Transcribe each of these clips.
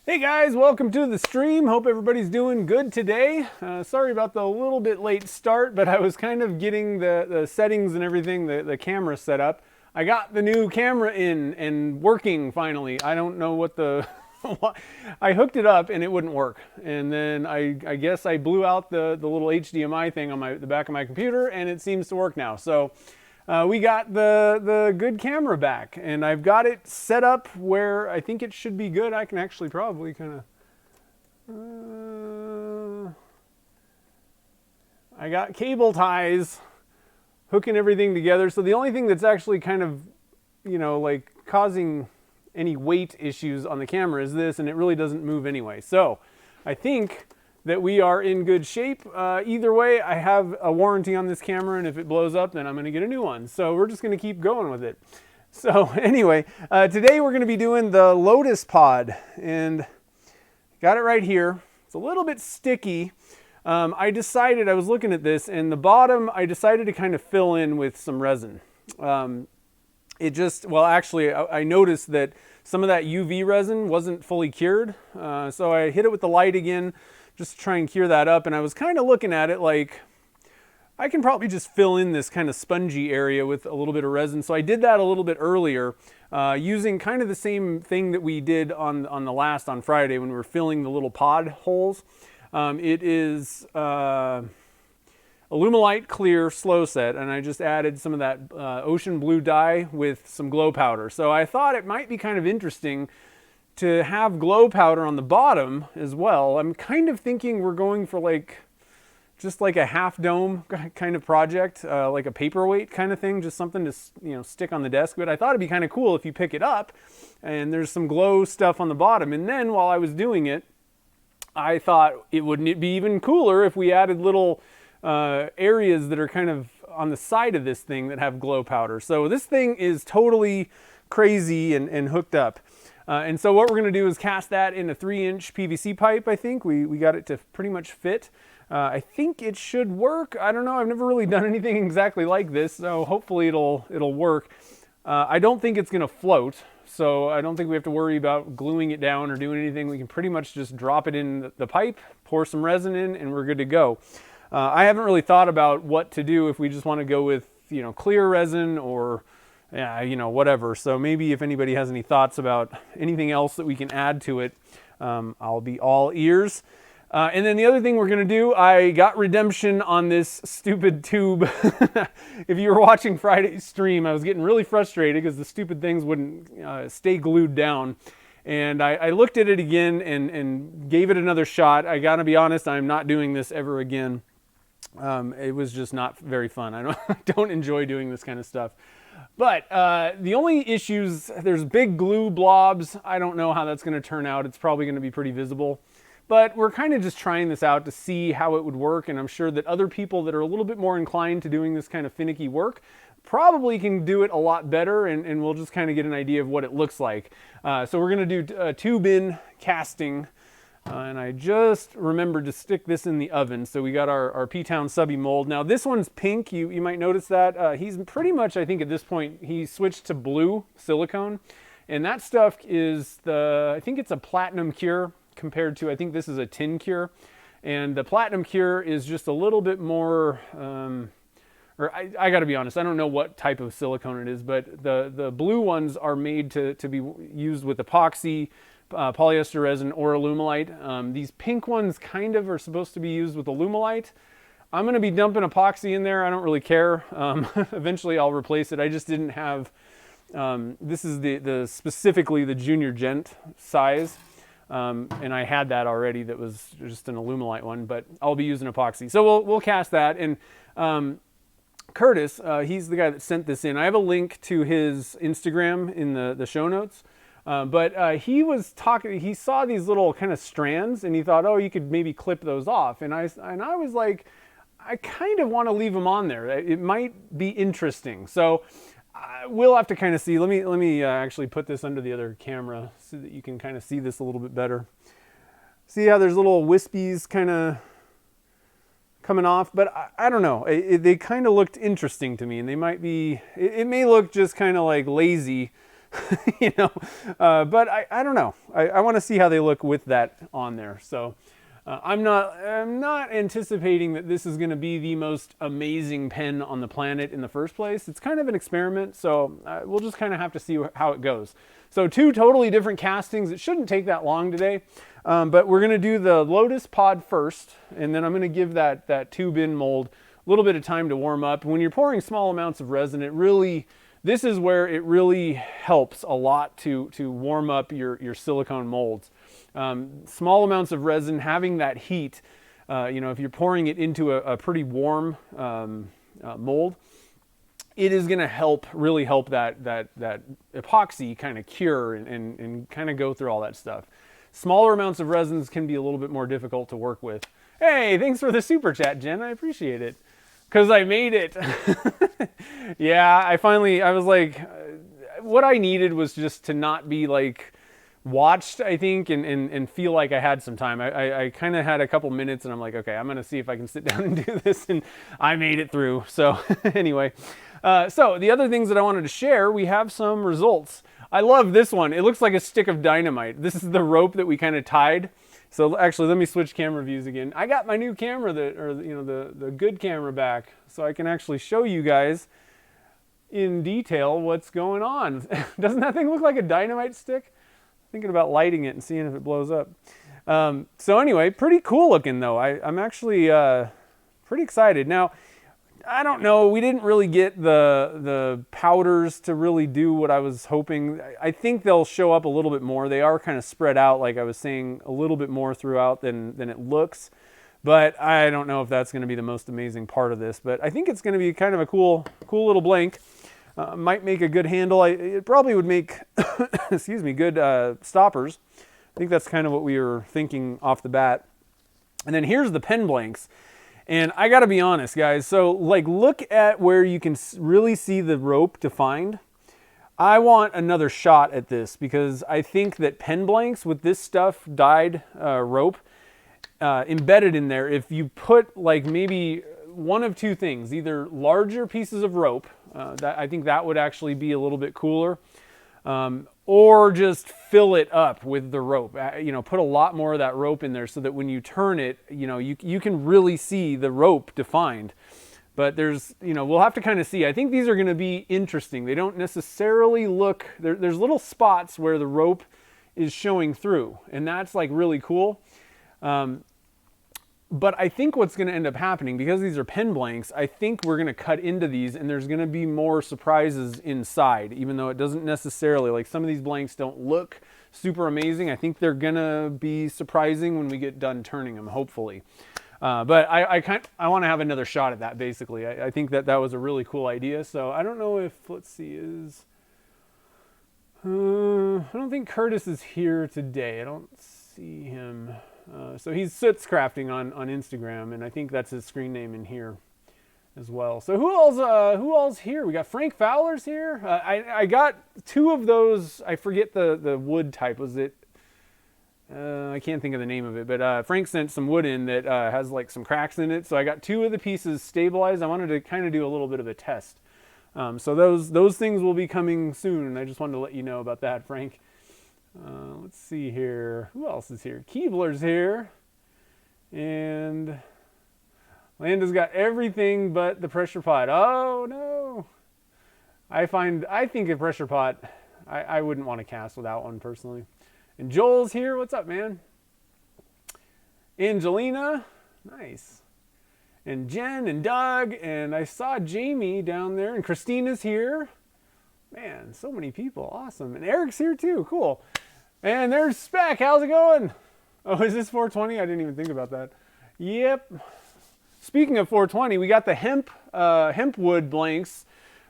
Hey guys, welcome to the stream. Hope everybody's doing good today. Sorry about the little bit late start, but I was kind of getting the settings and everything, the camera set up. I got the new camera in and working finally. I don't know what the... I hooked it up and it wouldn't work. And then I guess I blew out the little HDMI thing on the back of my computer and it seems to work now. So we got the good camera back, and I've got it set up where I think it should be good. I can actually probably kind of... I got cable ties hooking everything together. So the only thing that's actually kind of, like causing any weight issues on the camera is this, and it really doesn't move anyway. So I think that we are in good shape. Either way, I have a warranty on this camera, and if it blows up, then I'm going to get a new one. So we're just going to keep going with it. So anyway, today we're going to be doing the Lotus pod, and got it right here. It's a little bit sticky. I was looking at this, and the bottom, I decided to kind of fill in with some resin. I noticed that some of that UV resin wasn't fully cured. So I hit it with the light again, just to try and cure that up. And I was kind of looking at it like, I can probably just fill in this kind of spongy area with a little bit of resin. So I did that a little bit earlier, using kind of the same thing that we did on Friday when we were filling the little pod holes. It is Alumilite clear slow set, and I just added some of that ocean blue dye with some glow powder. So I thought it might be kind of interesting to have glow powder on the bottom as well. I'm kind of thinking we're going for just like a half dome kind of project, like a paperweight kind of thing, just something to stick on the desk. But I thought it'd be kind of cool if you pick it up and there's some glow stuff on the bottom. And then while I was doing it, I thought wouldn't it be even cooler if we added little areas that are kind of on the side of this thing that have glow powder. So this thing is totally crazy and hooked up. And so what we're going to do is cast that in a 3-inch PVC pipe. I think we got it to pretty much fit. I think it should work. I don't know. I've never really done anything exactly like this, so hopefully it'll work. I don't think it's going to float, so I don't think we have to worry about gluing it down or doing anything. We can pretty much just drop it in the pipe, pour some resin in, and we're good to go. I haven't really thought about what to do if we just want to go with clear resin or whatever. So maybe if anybody has any thoughts about anything else that we can add to it, I'll be all ears. And then the other thing we're going to do, I got redemption on this stupid tube. If you were watching Friday's stream, I was getting really frustrated because the stupid things wouldn't stay glued down. And I looked at it again and gave it another shot. I got to be honest, I'm not doing this ever again. It was just not very fun. I don't enjoy doing this kind of stuff. But the only issues, there's big glue blobs. I don't know how that's going to turn out. It's probably going to be pretty visible. But we're kind of just trying this out to see how it would work. And I'm sure that other people that are a little bit more inclined to doing this kind of finicky work probably can do it a lot better. And we'll just kind of get an idea of what it looks like. So we're going to do tube-in casting. And I just remembered to stick this in the oven. So we got our P-Town subby mold. Now this one's pink. You might notice that. He's pretty much, I think at this point, he switched to blue silicone. And that stuff is I think it's a platinum cure compared to, I think this is a tin cure. And the platinum cure is just a little bit more, I got to be honest, I don't know what type of silicone it is, but the blue ones are made to be used with epoxy, polyester resin, or Alumilite. These pink ones kind of are supposed to be used with Alumilite. I'm going to be dumping epoxy in there. I don't really care. Eventually I'll replace it. I just didn't have, this is specifically the junior gent size. And I had that already that was just an Alumilite one, but I'll be using epoxy. So we'll cast that. And Curtis, he's the guy that sent this in. I have a link to his Instagram in the show notes. But he was talking, he saw these little kind of strands and he thought, oh, you could maybe clip those off. And I was like, I kind of want to leave them on there. It might be interesting. So we'll have to kind of see. Let me actually put this under the other camera so that you can kind of see this a little bit better. See how there's little wispies kind of coming off, but I don't know. They kind of looked interesting to me, and they might be, it may look just kind of like lazy you know. But I don't know. I want to see how they look with that on there. So I'm not anticipating that this is going to be the most amazing pen on the planet in the first place. It's kind of an experiment, so we'll just kind of have to see how it goes. So 2 totally different castings. It shouldn't take that long today, but we're going to do the Lotus pod first, and then I'm going to give that tube in mold a little bit of time to warm up. When you're pouring small amounts of resin, this is where it really helps a lot to warm up your silicone molds. Small amounts of resin, having that heat, if you're pouring it into a pretty warm mold, it is going to really help that epoxy kind of cure and kind of go through all that stuff. Smaller amounts of resins can be a little bit more difficult to work with. Hey, thanks for the super chat, Jen. I appreciate it. Because I made it. Yeah, I was like, what I needed was just to not be like watched, I think, and feel like I had some time. I kind of had a couple minutes and I'm like, okay, I'm going to see if I can sit down and do this. And I made it through. So anyway, so the other things that I wanted to share, we have some results. I love this one. It looks like a stick of dynamite. This is the rope that we kind of tied. So actually, let me switch camera views again. I got my new camera, the good camera back, so I can actually show you guys in detail what's going on. Doesn't that thing look like a dynamite stick? Thinking about lighting it and seeing if it blows up. So anyway, pretty cool looking though. I'm actually pretty excited. Now, I don't know, we didn't really get the powders to really do what I was hoping. I think they'll show up a little bit more. They are kind of spread out, like I was saying, a little bit more throughout than it looks. But I don't know if that's going to be the most amazing part of this. But I think it's going to be kind of a cool little blank. Might make a good handle. It probably would make, excuse me, good stoppers. I think that's kind of what we were thinking off the bat. And then here's the pen blanks. And I got to be honest, guys. So, like, look at where you can really see the rope defined. I want another shot at this because I think that pen blanks with this stuff, dyed rope, embedded in there, if you put, like, maybe one of 2 things, either larger pieces of rope, I think that would actually be a little bit cooler, or just fill it up with the rope. Put a lot more of that rope in there so that when you turn it, you can really see the rope defined. But we'll have to kind of see. I think these are going to be interesting. They don't necessarily look, there's little spots where the rope is showing through, and that's like really cool. But I think what's going to end up happening, because these are pen blanks, I think we're going to cut into these and there's going to be more surprises inside, even though it doesn't necessarily, like some of these blanks don't look super amazing. I think they're going to be surprising when we get done turning them, hopefully. But I want to have another shot at that, basically. I think that was a really cool idea. So I don't know if, let's see, I don't think Curtis is here today. I don't see him. So he's Soot's Crafting on Instagram, and I think that's his screen name in here as well. So who else here? We got Frank Fowler's here. I got 2 of those. I forget the wood type. Was it? I can't think of the name of it, but Frank sent some wood in that has like some cracks in it. So I got 2 of the pieces stabilized. I wanted to kind of do a little bit of a test. So those things will be coming soon, and I just wanted to let you know about that, Frank. Let's see here. Who else is here? Keebler's here. And Landa's got everything but the pressure pot. Oh, no. I think a pressure pot, I wouldn't want to cast without one, personally. And Joel's here. What's up, man? Angelina. Nice. And Jen and Doug. And I saw Jamie down there. And Christina's here. Man, so many people. Awesome. And Eric's here, too. Cool. And there's Spec. How's it going? Oh, is this 420? I didn't even think about that. Yep. Speaking of 420, we got the hemp wood blanks.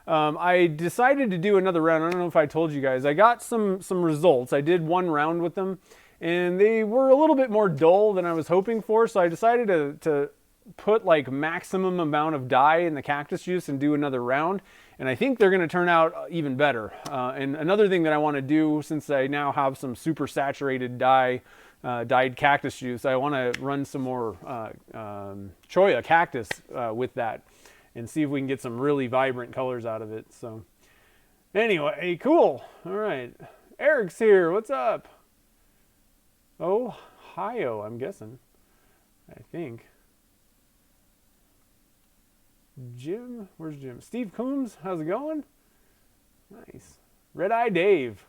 I decided to do another round. I don't know if I told you guys. I got some results. I did 1 round with them, and they were a little bit more dull than I was hoping for. So I decided to put like maximum amount of dye in the cactus juice and do another round. And I think they're going to turn out even better. And another thing that I want to do, since I now have some super saturated dyed cactus juice, I want to run some more Choya cactus with that and see if we can get some really vibrant colors out of it. So Anyway, cool. All right. Eric's here. What's up? Ohio, I'm guessing. I think. Jim? Where's Jim? Steve Coombs? How's it going? Nice. Red Eye Dave.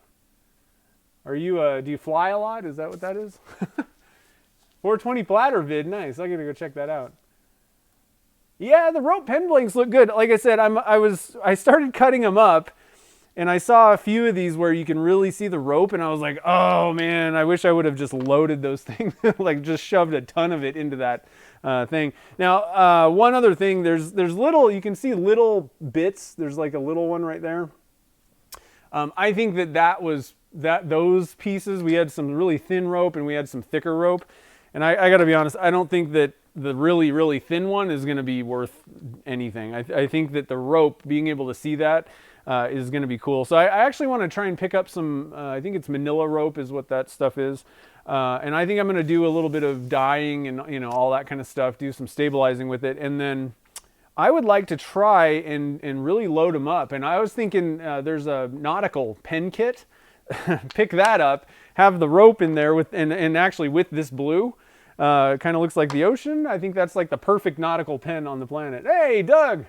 Are you, do you fly a lot? Is that what that is? 420 platter vid. Nice. I gotta go check that out. Yeah, the rope pen blanks look good. Like I said, I started cutting them up, and I saw a few of these where you can really see the rope, and I was like, oh man, I wish I would have just loaded those things, like just shoved a ton of it into that thing. Now, one other thing, there's little, you can see little bits. There's like a little one right there. I think those pieces, we had some really thin rope and we had some thicker rope. And I got to be honest, I don't think that the really, really thin one is going to be worth anything. I think that the rope, being able to see that, is going to be cool. So I actually want to try and pick up some, I think it's manila rope is what that stuff is. And I think I'm going to do a little bit of dyeing and, you know, all that kind of stuff, do some stabilizing with it. And then I would like to try and really load them up. And I was thinking there's a nautical pen kit. Pick that up, have the rope in there with, and actually with this blue. It kind of looks like the ocean. I think that's like the perfect nautical pen on the planet. Hey, Doug!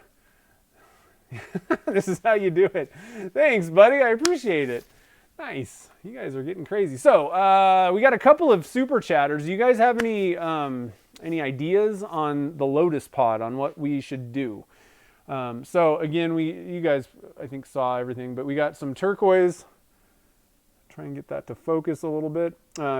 This is how you do it. Thanks, buddy. I appreciate it. Nice. You guys are getting crazy. So, we got a couple of super chatters. Do you guys have any ideas on the Lotus pod, on what we should do? So, again, you guys, I think, saw everything, but we got some turquoise. Try and get that to focus a little bit.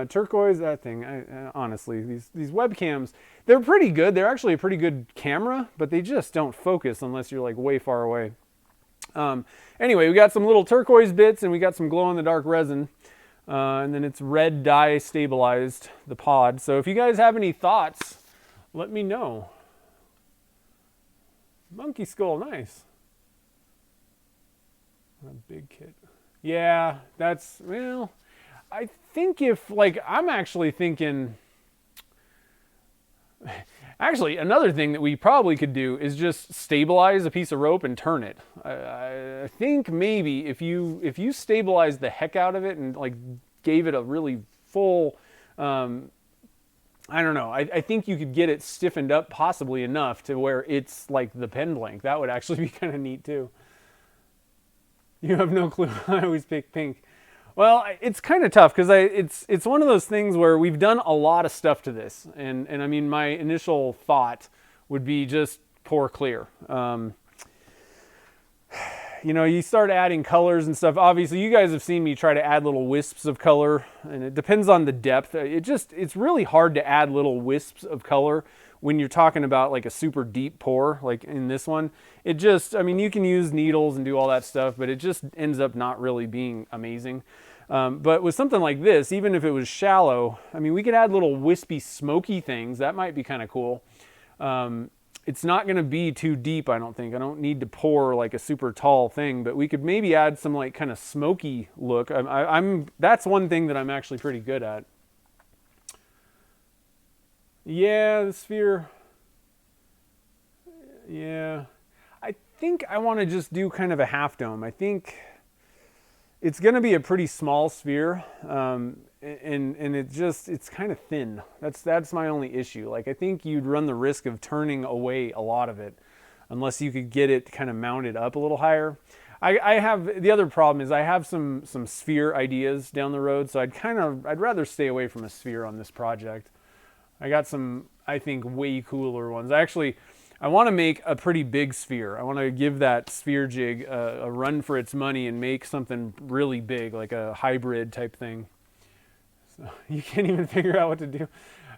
Turquoise, that thing, honestly, these webcams, they're pretty good. They're actually a pretty good camera, but they just don't focus unless you're like way far away. Anyway, we got some little turquoise bits and we got some glow-in-the-dark resin. And then it's red dye stabilized, the pod. So if you guys have any thoughts, let me know. Monkey skull, nice. A big kit. Yeah, that's, well, I think if, like, I'm actually thinking, actually, another thing that we probably could do is just stabilize a piece of rope and turn it. I think maybe if you stabilize the heck out of it and, like, gave it a really full, I don't know, I think you could get it stiffened up possibly enough to where it's like the pen blank. That would actually be kind of neat, too. You have no clue. I always pick pink. Well, it's kind of tough because it's one of those things where we've done a lot of stuff to this, and I mean, my initial thought would be just pour clear. You know, you start adding colors and stuff. Obviously, you guys have seen me try to add little wisps of color, and it depends on the depth. It's really hard to add little wisps of color when you're talking about like a super deep pour, like in this one. I mean, you can use needles and do all that stuff, but it just ends up not really being amazing. But with something like this, even if it was shallow, I mean, we could add little wispy, smoky things. That might be kind of cool. It's not going to be too deep, I don't think. I don't need to pour like a super tall thing, but we could maybe add some like kind of smoky look. That's one thing that I'm actually pretty good at. Yeah, the sphere. Yeah. I think I want to just do kind of a half dome. I think it's going to be a pretty small sphere, and it's kind of thin. That's my only issue. Like, I think you'd run the risk of turning away a lot of it unless you could get it kind of mounted up a little higher. I have, the other problem is I have some sphere ideas down the road, so I'd rather stay away from a sphere on this project. I got some, I think, way cooler ones. I want to make a pretty big sphere. I want to give that sphere jig a run for its money and make something really big, like a hybrid type thing. So you can't even figure out what to do.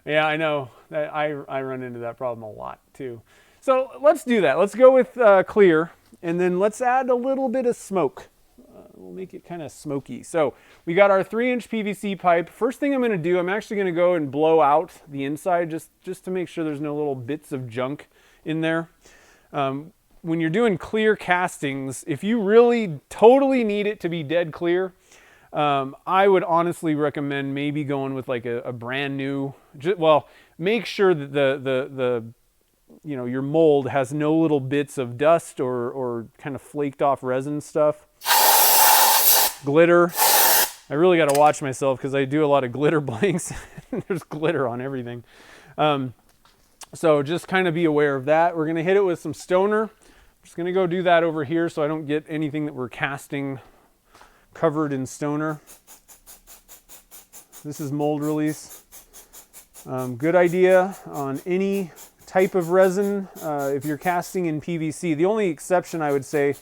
Yeah, I know. I run into that problem a lot too. So let's do that. Let's go with clear, and then let's add a little bit of smoke. We'll make it kind of smoky. So we got our 3-inch PVC pipe. First thing I'm going to do, I'm actually going to go and blow out the inside just to make sure there's no little bits of junk in there. When you're doing clear castings, if you really totally need it to be dead clear, I would honestly recommend maybe going with like a brand new, well, make sure that the you know, your mold has no little bits of dust or kind of flaked off resin stuff. glitter. I really got to watch myself because I do a lot of glitter blanks. There's glitter on everything. So just kind of be aware of that. We're going to hit it with some stoner. I'm just going to go do that over here so I don't get anything that we're casting covered in stoner. This is mold release. Good idea on any type of resin if you're casting in PVC. The only exception I would say,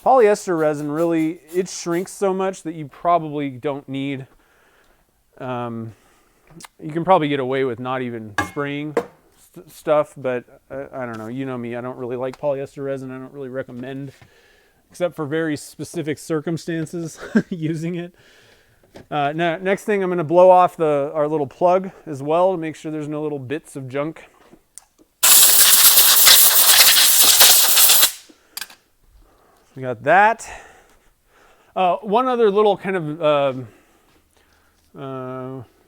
polyester resin, really, it shrinks so much that you probably don't need, you can probably get away with not even spraying stuff, but I don't know, you know me, I don't really like polyester resin. I don't really recommend, except for very specific circumstances, using it. Now, next thing, I'm going to blow off our little plug as well to make sure there's no little bits of junk. We got that. One other little kind of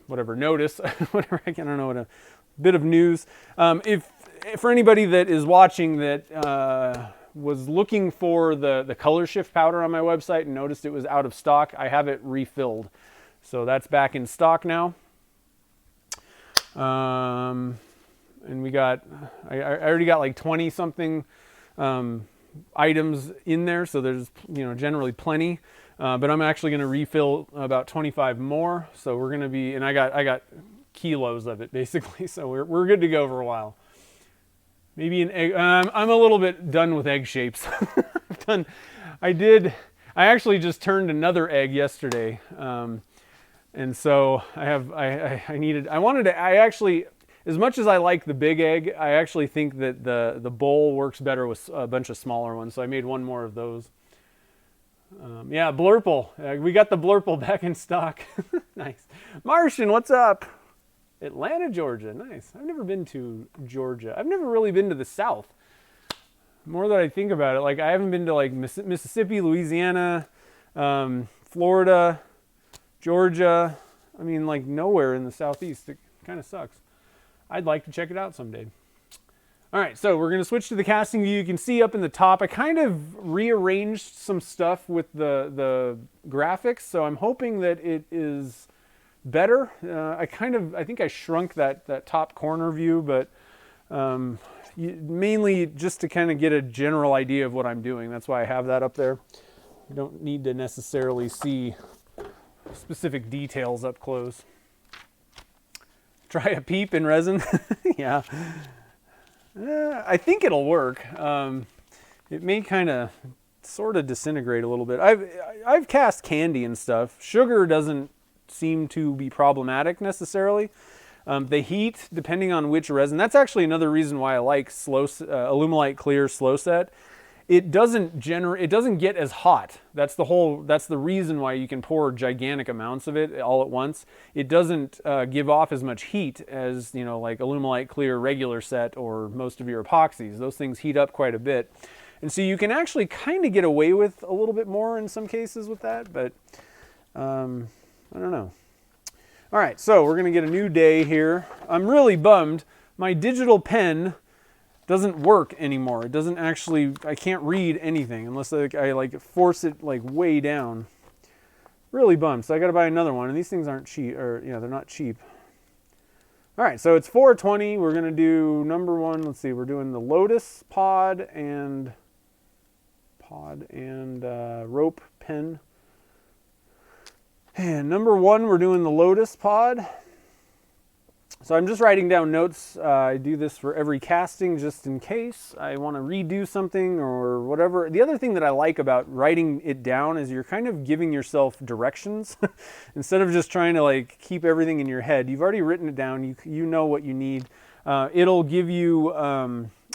whatever notice, whatever, I don't know what, a bit of news. If for anybody that is watching that was looking for the color shift powder on my website and noticed it was out of stock, I have it refilled. So that's back in stock now. And we got, I already got like 20 something items in there, so there's, you know, generally plenty. But I'm actually going to refill about 25 more. So we're going to be, and I got kilos of it basically. So we're good to go for a while. Maybe an egg. I'm a little bit done with egg shapes. I actually just turned another egg yesterday. And so I actually, as much as I like the big egg, I actually think that the bowl works better with a bunch of smaller ones. So I made one more of those. Yeah, Blurple. We got the Blurple back in stock. Nice. Martian, what's up? Atlanta, Georgia. Nice. I've never been to Georgia. I've never really been to the South. The more that I think about it, like I haven't been to like Mississippi, Louisiana, Florida, Georgia. I mean, like nowhere in the Southeast. It kind of sucks. I'd like to check it out someday. All right, so we're going to switch to the casting view. You can see up in the top, I kind of rearranged some stuff with the graphics, so I'm hoping that it is better. I think I shrunk that top corner view, but mainly just to kind of get a general idea of what I'm doing. That's why I have that up there. You don't need to necessarily see specific details up close. Try a peep in resin. Yeah. I think it'll work. It may kind of sort of disintegrate a little bit. I've cast candy and stuff. Sugar doesn't seem to be problematic necessarily. The heat, depending on which resin, that's actually another reason why I like Alumilite Clear Slow Set. It doesn't get as hot. That's the reason why you can pour gigantic amounts of it all at once. It doesn't give off as much heat as, you know, like Alumilite Clear regular set or most of your epoxies. Those things heat up quite a bit. And so you can actually kind of get away with a little bit more in some cases with that, but I don't know. All right, so we're gonna get a new day here. I'm really bummed. My digital pen doesn't work anymore. It doesn't actually, I can't read anything unless I like force it like way down. Really bummed. So I got to buy another one, and these things aren't cheap, or you know, they're not cheap. All right, so it's 420. We're gonna do number one. Let's see, we're doing the Lotus pod and rope pen. And number one, we're doing the Lotus pod. So I'm just writing down notes. I do this for every casting just in case I want to redo something or whatever. The other thing that I like about writing it down is you're kind of giving yourself directions instead of just trying to like keep everything in your head. You've already written it down. You know what you need. It'll give you,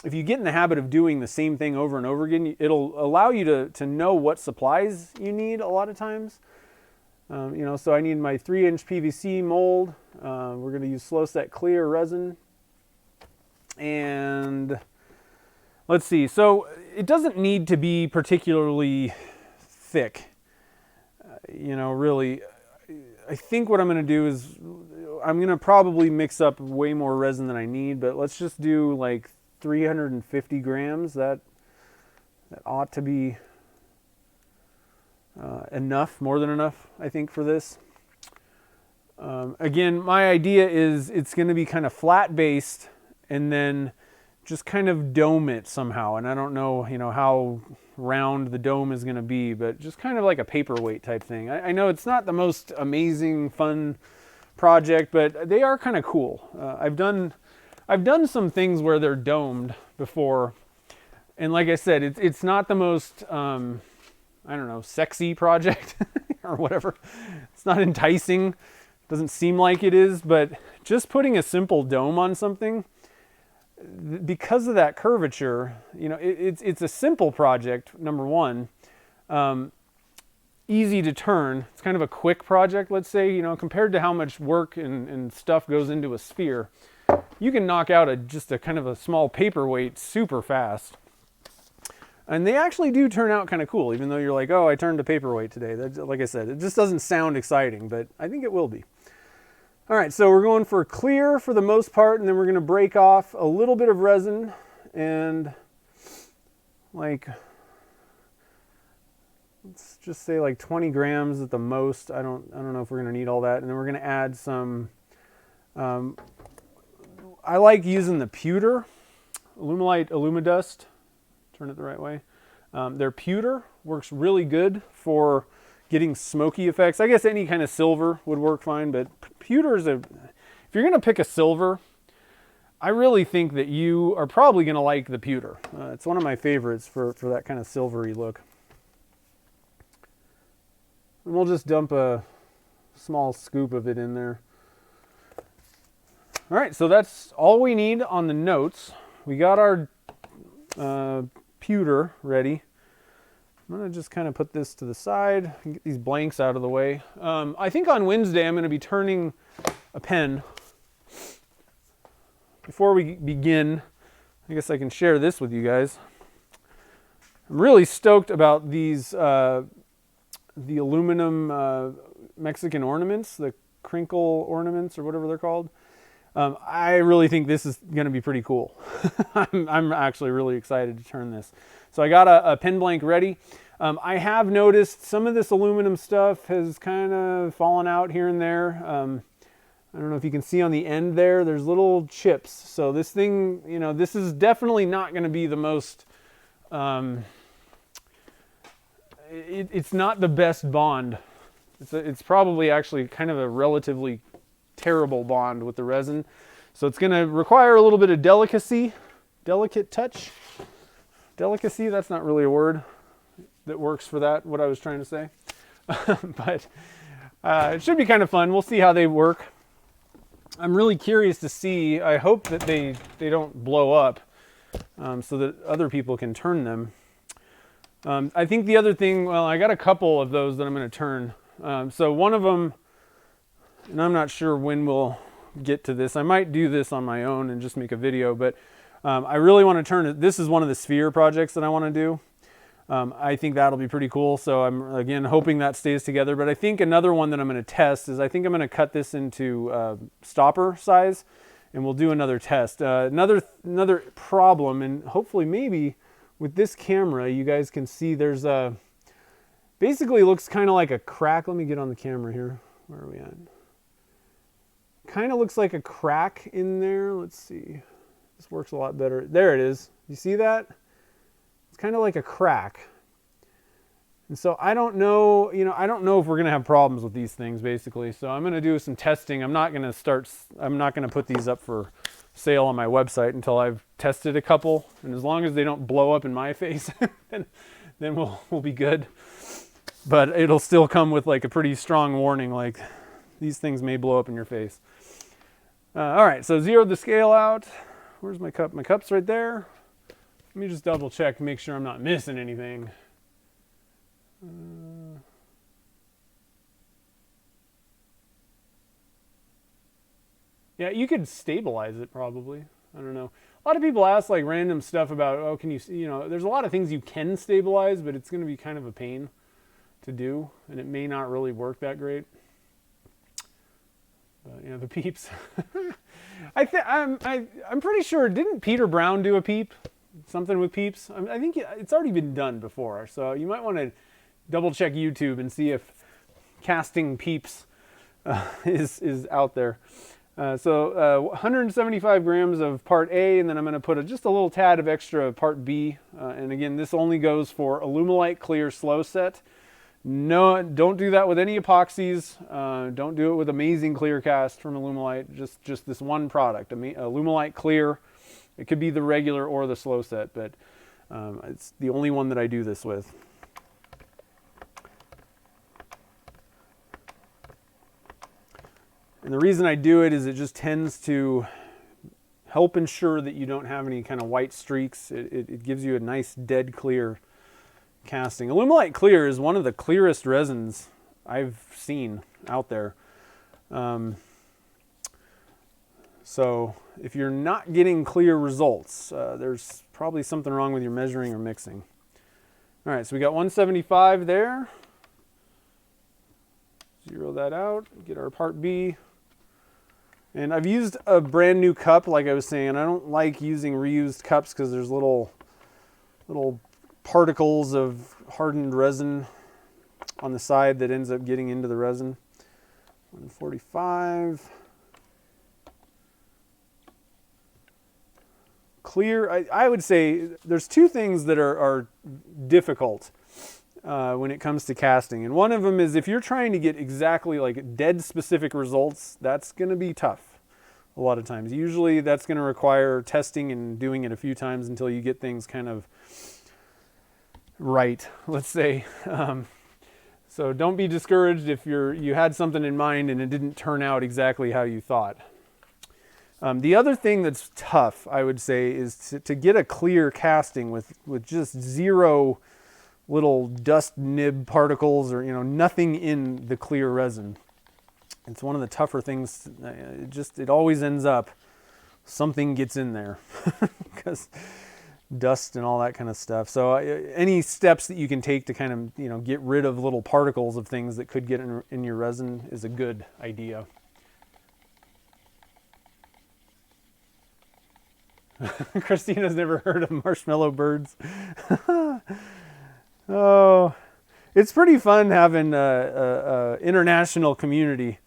if you get in the habit of doing the same thing over and over again, it'll allow you to know what supplies you need a lot of times. You know, so I need my 3-inch PVC mold. We're going to use Slow Set Clear resin. And let's see. So it doesn't need to be particularly thick. You know, really, I think what I'm going to do is I'm going to probably mix up way more resin than I need, but let's just do like 350 grams. That ought to be enough, more than enough, I think, for this. Again, my idea is it's going to be kind of flat based and then just kind of dome it somehow. And I don't know, how round the dome is going to be, but just kind of like a paperweight type thing. I know it's not the most amazing, fun project, but they are kind of cool. I've done some things where they're domed before. And like I said, it's not the most, I don't know, sexy project or whatever. It's not enticing. Doesn't seem like it is, but just putting a simple dome on something, because of that curvature, it's a simple project, number one. Easy to turn. It's kind of a quick project, let's say, compared to how much work and stuff goes into a sphere. You can knock out just a kind of a small paperweight super fast. And they actually do turn out kind of cool, even though you're like, oh, I turned a paperweight today. Like I said, it just doesn't sound exciting, but I think it will be. All right, so we're going for clear for the most part, and then we're going to break off a little bit of resin and let's just say like 20 grams at the most. I don't know if we're going to need all that. And then we're going to add some, I like using the pewter, Alumilite Alumidust. Turn it the right way. Their pewter works really good for getting smoky effects. I guess any kind of silver would work fine, but pewter is if you're going to pick a silver, I really think that you are probably going to like the pewter. It's one of my favorites for that kind of silvery look. And we'll just dump a small scoop of it in there. All right, so that's all we need on the notes. We got our pewter ready. I'm going to just kind of put this to the side and get these blanks out of the way. I think on Wednesday I'm going to be turning a pen. Before we begin, I guess I can share this with you guys. I'm really stoked about these, the aluminum Mexican ornaments, the crinkle ornaments or whatever they're called. I really think this is going to be pretty cool. I'm actually really excited to turn this. So I got a pen blank ready. I have noticed some of this aluminum stuff has kind of fallen out here and there. I don't know if you can see on the end there, there's little chips. So this thing, this is definitely not going to be the most, it's not the best bond. It's probably actually kind of a relatively terrible bond with the resin. So it's going to require a little bit of delicate touch. Delicacy, that's not really a word that works for that, what I was trying to say. But it should be kind of fun. We'll see how they work. I'm really curious to see. I hope that they don't blow up so that other people can turn them. I think the other thing, well, I got a couple of those that I'm going to turn. So one of them, and I'm not sure when we'll get to this. I might do this on my own and just make a video, but I really want to turn it. This is one of the sphere projects that I want to do. I think that'll be pretty cool. So I'm, again, hoping that stays together. But I think another one that I'm going to test is I think I'm going to cut this into stopper size, and we'll do another test. Another problem, and hopefully maybe with this camera, you guys can see there's a, basically looks kind of like a crack. Let me get on the camera here. Where are we at? Kind of looks like a crack in there. Let's see. This works a lot better. There it is. You see that? It's kind of like a crack. And so I don't know, I don't know if we're going to have problems with these things, basically. So I'm going to do some testing. I'm not going to put these up for sale on my website until I've tested a couple. And as long as they don't blow up in my face, then we'll be good. But it'll still come with like a pretty strong warning, like these things may blow up in your face. All right, so zeroed the scale out. Where's my cup? My cup's right there. Let me just double check to make sure I'm not missing anything. Yeah, you could stabilize it probably. I don't know. A lot of people ask like random stuff about, oh, can you know, there's a lot of things you can stabilize, but it's going to be kind of a pain to do, and it may not really work that great. But the peeps. I'm pretty sure, didn't Peter Brown do a peep? Something with peeps? I think it's already been done before, so you might want to double check YouTube and see if casting peeps is out there. So 175 grams of part A, and then I'm going to put just a little tad of extra part B. And again, this only goes for Alumilite Clear Slow Set. No, don't do that with any epoxies. Don't do it with Amazing Clear Cast from Alumilite. Just this one product, Alumilite Clear. It could be the regular or the slow set, but it's the only one that I do this with. And the reason I do it is it just tends to help ensure that you don't have any kind of white streaks. It gives you a nice dead clear casting. Alumilite Clear is one of the clearest resins I've seen out there. So if you're not getting clear results, there's probably something wrong with your measuring or mixing. All right, so we got 175 there. Zero that out, get our part B. And I've used a brand new cup, like I was saying. I don't like using reused cups because there's little particles of hardened resin on the side that ends up getting into the resin. 145. Clear, I would say there's two things that are difficult when it comes to casting. And one of them is if you're trying to get exactly like dead specific results, that's going to be tough a lot of times. Usually that's going to require testing and doing it a few times until you get things kind of right, let's say. So don't be discouraged if you had something in mind and it didn't turn out exactly how you thought. The other thing that's tough, I would say, is to get a clear casting with just zero little dust nib particles or nothing in the clear resin. It's one of the tougher things. It always ends up something gets in there because dust and all that kind of stuff. So any steps that you can take to kind of get rid of little particles of things that could get in your resin is a good idea. Christina's never heard of marshmallow birds. Oh, it's pretty fun having a international community.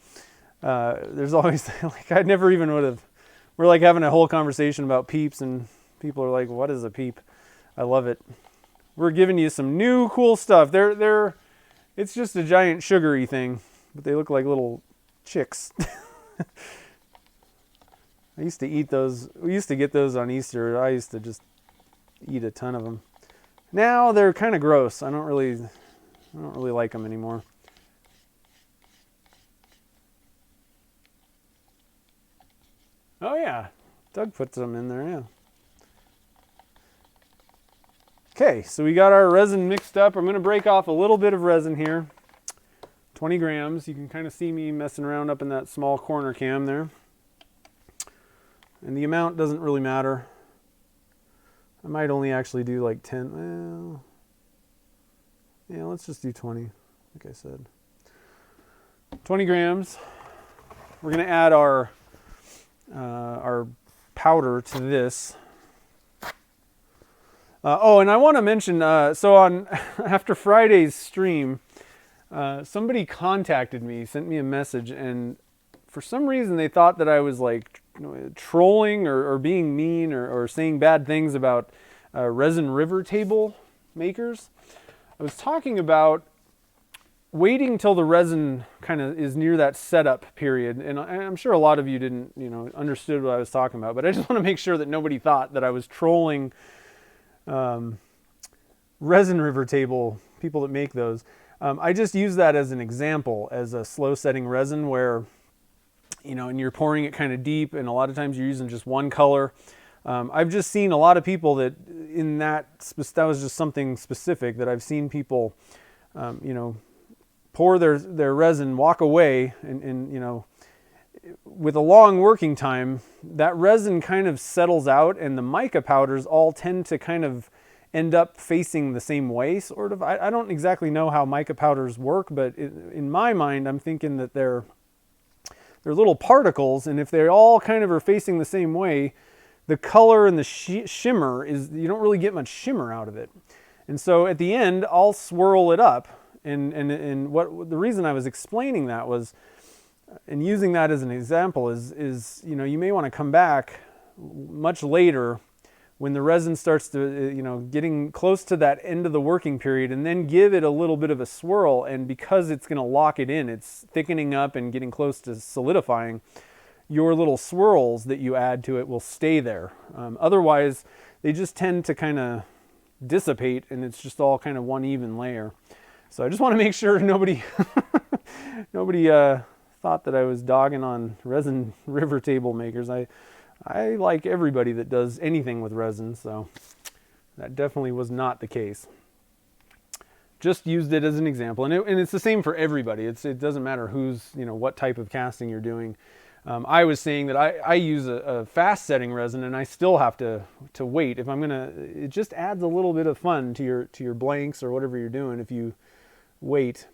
There's always like I never even would have. We're like having a whole conversation about peeps, and people are like, "What is a peep?" I love it. We're giving you some new cool stuff. It's just a giant sugary thing, but they look like little chicks. I used to eat those. We used to get those on Easter. I used to just eat a ton of them. Now they're kind of gross. I don't really like them anymore. Oh yeah, Doug puts them in there. Yeah. Okay, so we got our resin mixed up. I'm going to break off a little bit of resin here. 20 grams. You can kind of see me messing around up in that small corner cam there. And the amount doesn't really matter. I might only actually do like 10. Well, yeah, let's just do 20, like I said. 20 grams. We're going to add our powder to this. And I want to mention, so on after Friday's stream, somebody contacted me, sent me a message, and for some reason they thought that I was like trolling or being mean or saying bad things about resin river table makers. I was talking about waiting till the resin kind of is near that setup period, and I'm sure a lot of you didn't understood what I was talking about, but I just want to make sure that nobody thought that I was trolling resin river table people that make those. I just use that as an example, as a slow setting resin where and you're pouring it kind of deep, and a lot of times you're using just one color. I've just seen a lot of people that that was just something specific that I've seen people, pour their resin, walk away, and with a long working time, that resin kind of settles out, and the mica powders all tend to kind of end up facing the same way, sort of. I don't exactly know how mica powders work, but in my mind, I'm thinking that they're little particles, and if they all kind of are facing the same way, the color and the shimmer you don't really get much shimmer out of it. And so at the end, I'll swirl it up, And what the reason I was explaining that was, and using that as an example is you know, you may want to come back much later when the resin starts to, you know, getting close to that end of the working period, and then give it a little bit of a swirl. And because it's going to lock it in, it's thickening up and getting close to solidifying, your little swirls that you add to it will stay there. Otherwise, they just tend to kind of dissipate, and it's just all kind of one even layer. So I just want to make sure nobody thought that I was dogging on resin river table makers. I like everybody that does anything with resin, so that definitely was not the case. Just used it as an example, and it's the same for everybody. It doesn't matter who's, you know, what type of casting you're doing. I was saying that I use a fast setting resin, and I still have to wait. If I'm gonna, it just adds a little bit of fun to your blanks or whatever you're doing if you wait.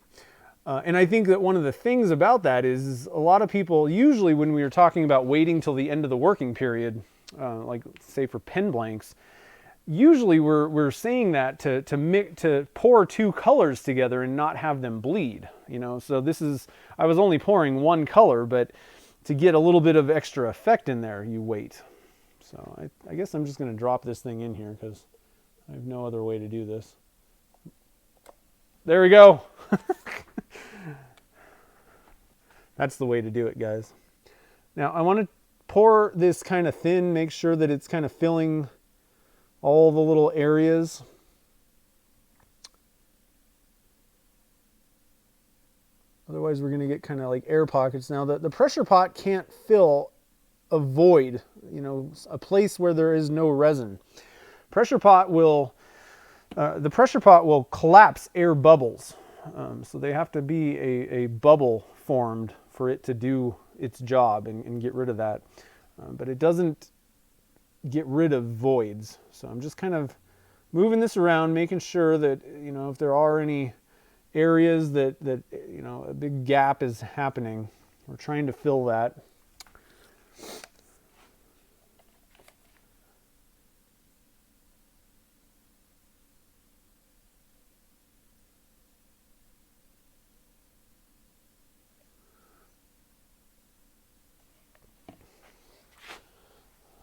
And I think that one of the things about that is a lot of people, usually when we are talking about waiting till the end of the working period, like say for pen blanks, usually we're saying that to pour two colors together and not have them bleed. You know, so I was only pouring one color, but to get a little bit of extra effect in there, you wait. So I guess I'm just going to drop this thing in here because I have no other way to do this. There we go. That's the way to do it, guys. Now I want to pour this kind of thin, make sure that it's kind of filling all the little areas. Otherwise we're going to get kind of like air pockets. Now the pressure pot can't fill a void, you know, a place where there is no resin. The pressure pot will collapse air bubbles. So they have to be a bubble formed for it to do its job and get rid of that. But it doesn't get rid of voids. So I'm just kind of moving this around, making sure that, you know, if there are any areas that you know, a big gap is happening, we're trying to fill that.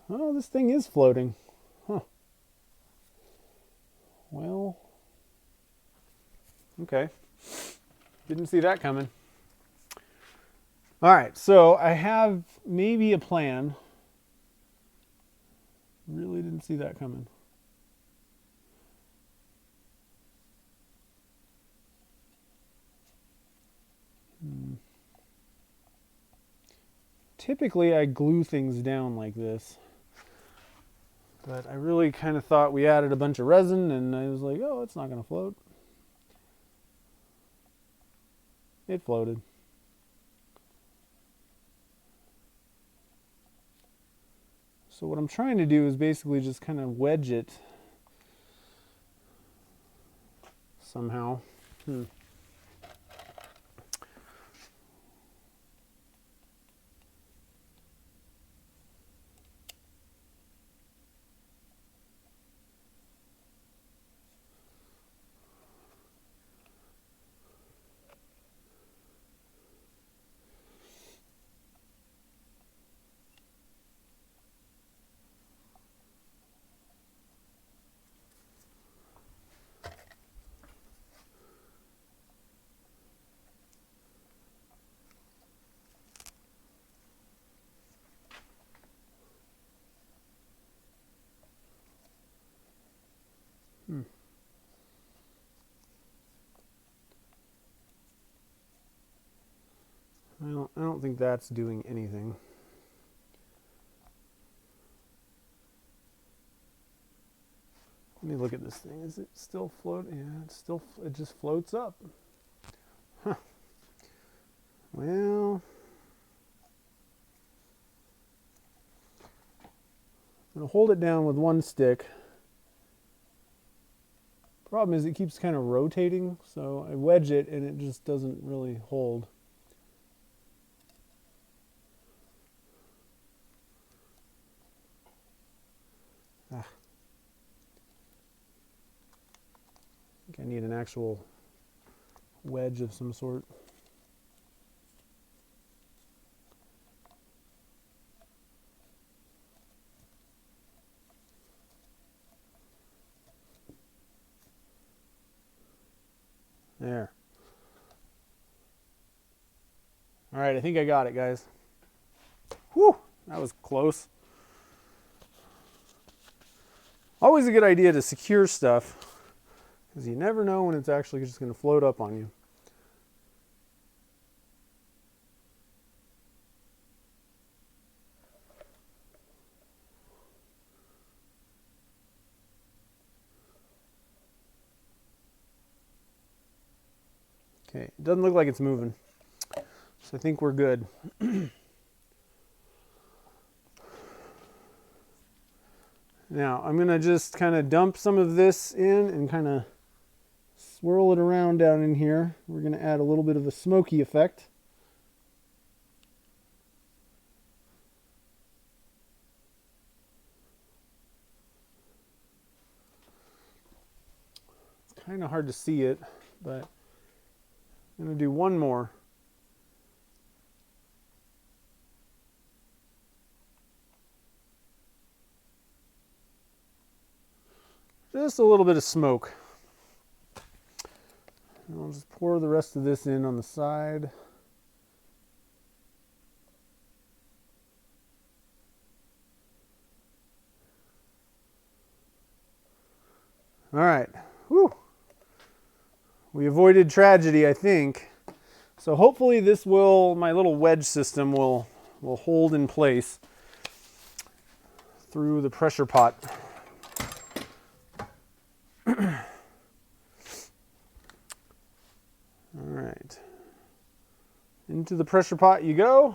Oh, this thing is floating. Huh. Well, okay. Didn't see that coming. All right, so I have maybe a plan. Really didn't see that coming. Typically, I glue things down like this. But I really kind of thought we added a bunch of resin, and I was like, oh, it's not going to float. It floated. So what I'm trying to do is basically just kind of wedge it somehow. I don't think that's doing anything. Let me look at this thing. Is it still floating? Yeah, it just floats up. Huh. Well, I'm going to hold it down with one stick. Problem is it keeps kind of rotating, so I wedge it and it just doesn't really hold. I think I need an actual wedge of some sort. There. All right, I think I got it, guys. Whew, that was close. Always a good idea to secure stuff, because you never know when it's actually just going to float up on you. Okay, it doesn't look like it's moving, so I think we're good. Now, I'm going to just kind of dump some of this in and kind of swirl it around down in here. We're going to add a little bit of a smoky effect. It's kind of hard to see it, but I'm going to do one more. Just a little bit of smoke. And I'll just pour the rest of this in on the side. All right. Whew. We avoided tragedy, I think. So hopefully this will, my little wedge system will hold in place through the pressure pot. All right, into the pressure pot you go.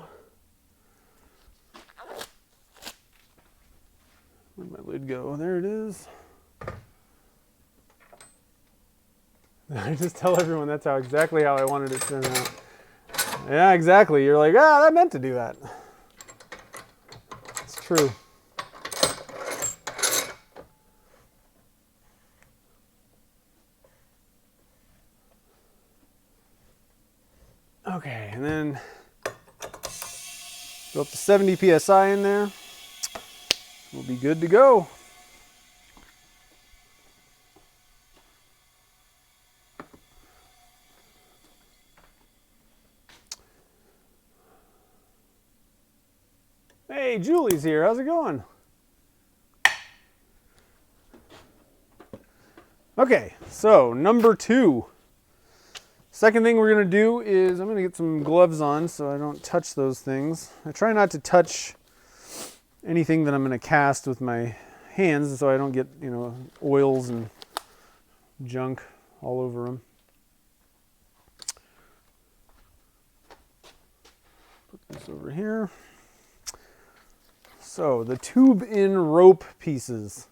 Where'd my lid go? There it is. I just tell everyone that's exactly how I wanted it to turn out. Yeah, exactly. You're like, I meant to do that. It's true. Okay, and then go up to 70 psi in there. We'll be good to go. Hey, Julie's here. How's it going? Okay, so number 2. Second thing we're going to do is I'm going to get some gloves on so I don't touch those things. I try not to touch anything that I'm going to cast with my hands so I don't get, oils and junk all over them. Put this over here. So the tube in rope pieces.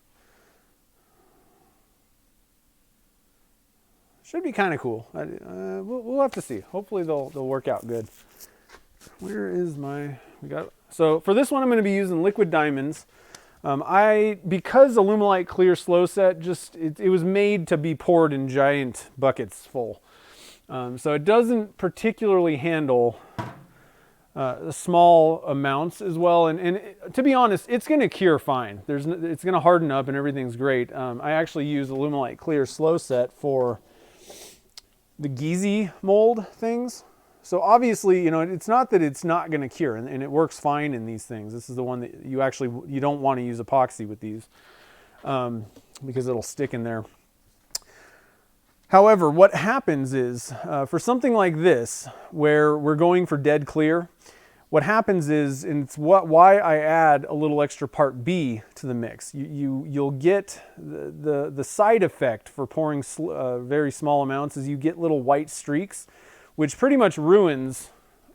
Should be kind of cool. We'll have to see. Hopefully they'll work out good. Where is so for this one I'm going to be using liquid diamonds. Because Alumilite Clear Slow Set it was made to be poured in giant buckets full. So it doesn't particularly handle small amounts as well. And to be honest, it's going to cure fine. It's going to harden up and everything's great. I actually use Alumilite Clear Slow Set for the Gizi mold things. So obviously, it's not that it's not going to cure, and it works fine in these things. This is the one that you don't want to use epoxy with these because it'll stick in there. However, what happens is for something like this, where we're going for dead clear, what happens is, and it's why I add a little extra part B to the mix. You'll get the side effect for pouring very small amounts is you get little white streaks, which pretty much ruins,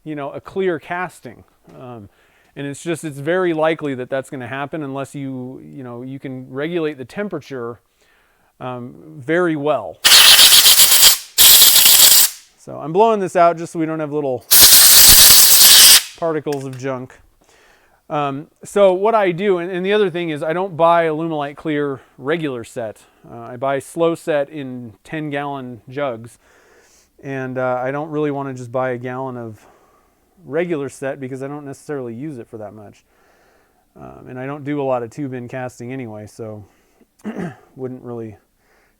a clear casting. And it's very likely that that's going to happen unless you can regulate the temperature very well. So I'm blowing this out just so we don't have little particles of junk. So what I do, and the other thing is I don't buy Alumilite Clear regular set. I buy slow set in 10-gallon jugs. And I don't really want to just buy a gallon of regular set because I don't necessarily use it for that much. And I don't do a lot of tube in casting anyway, so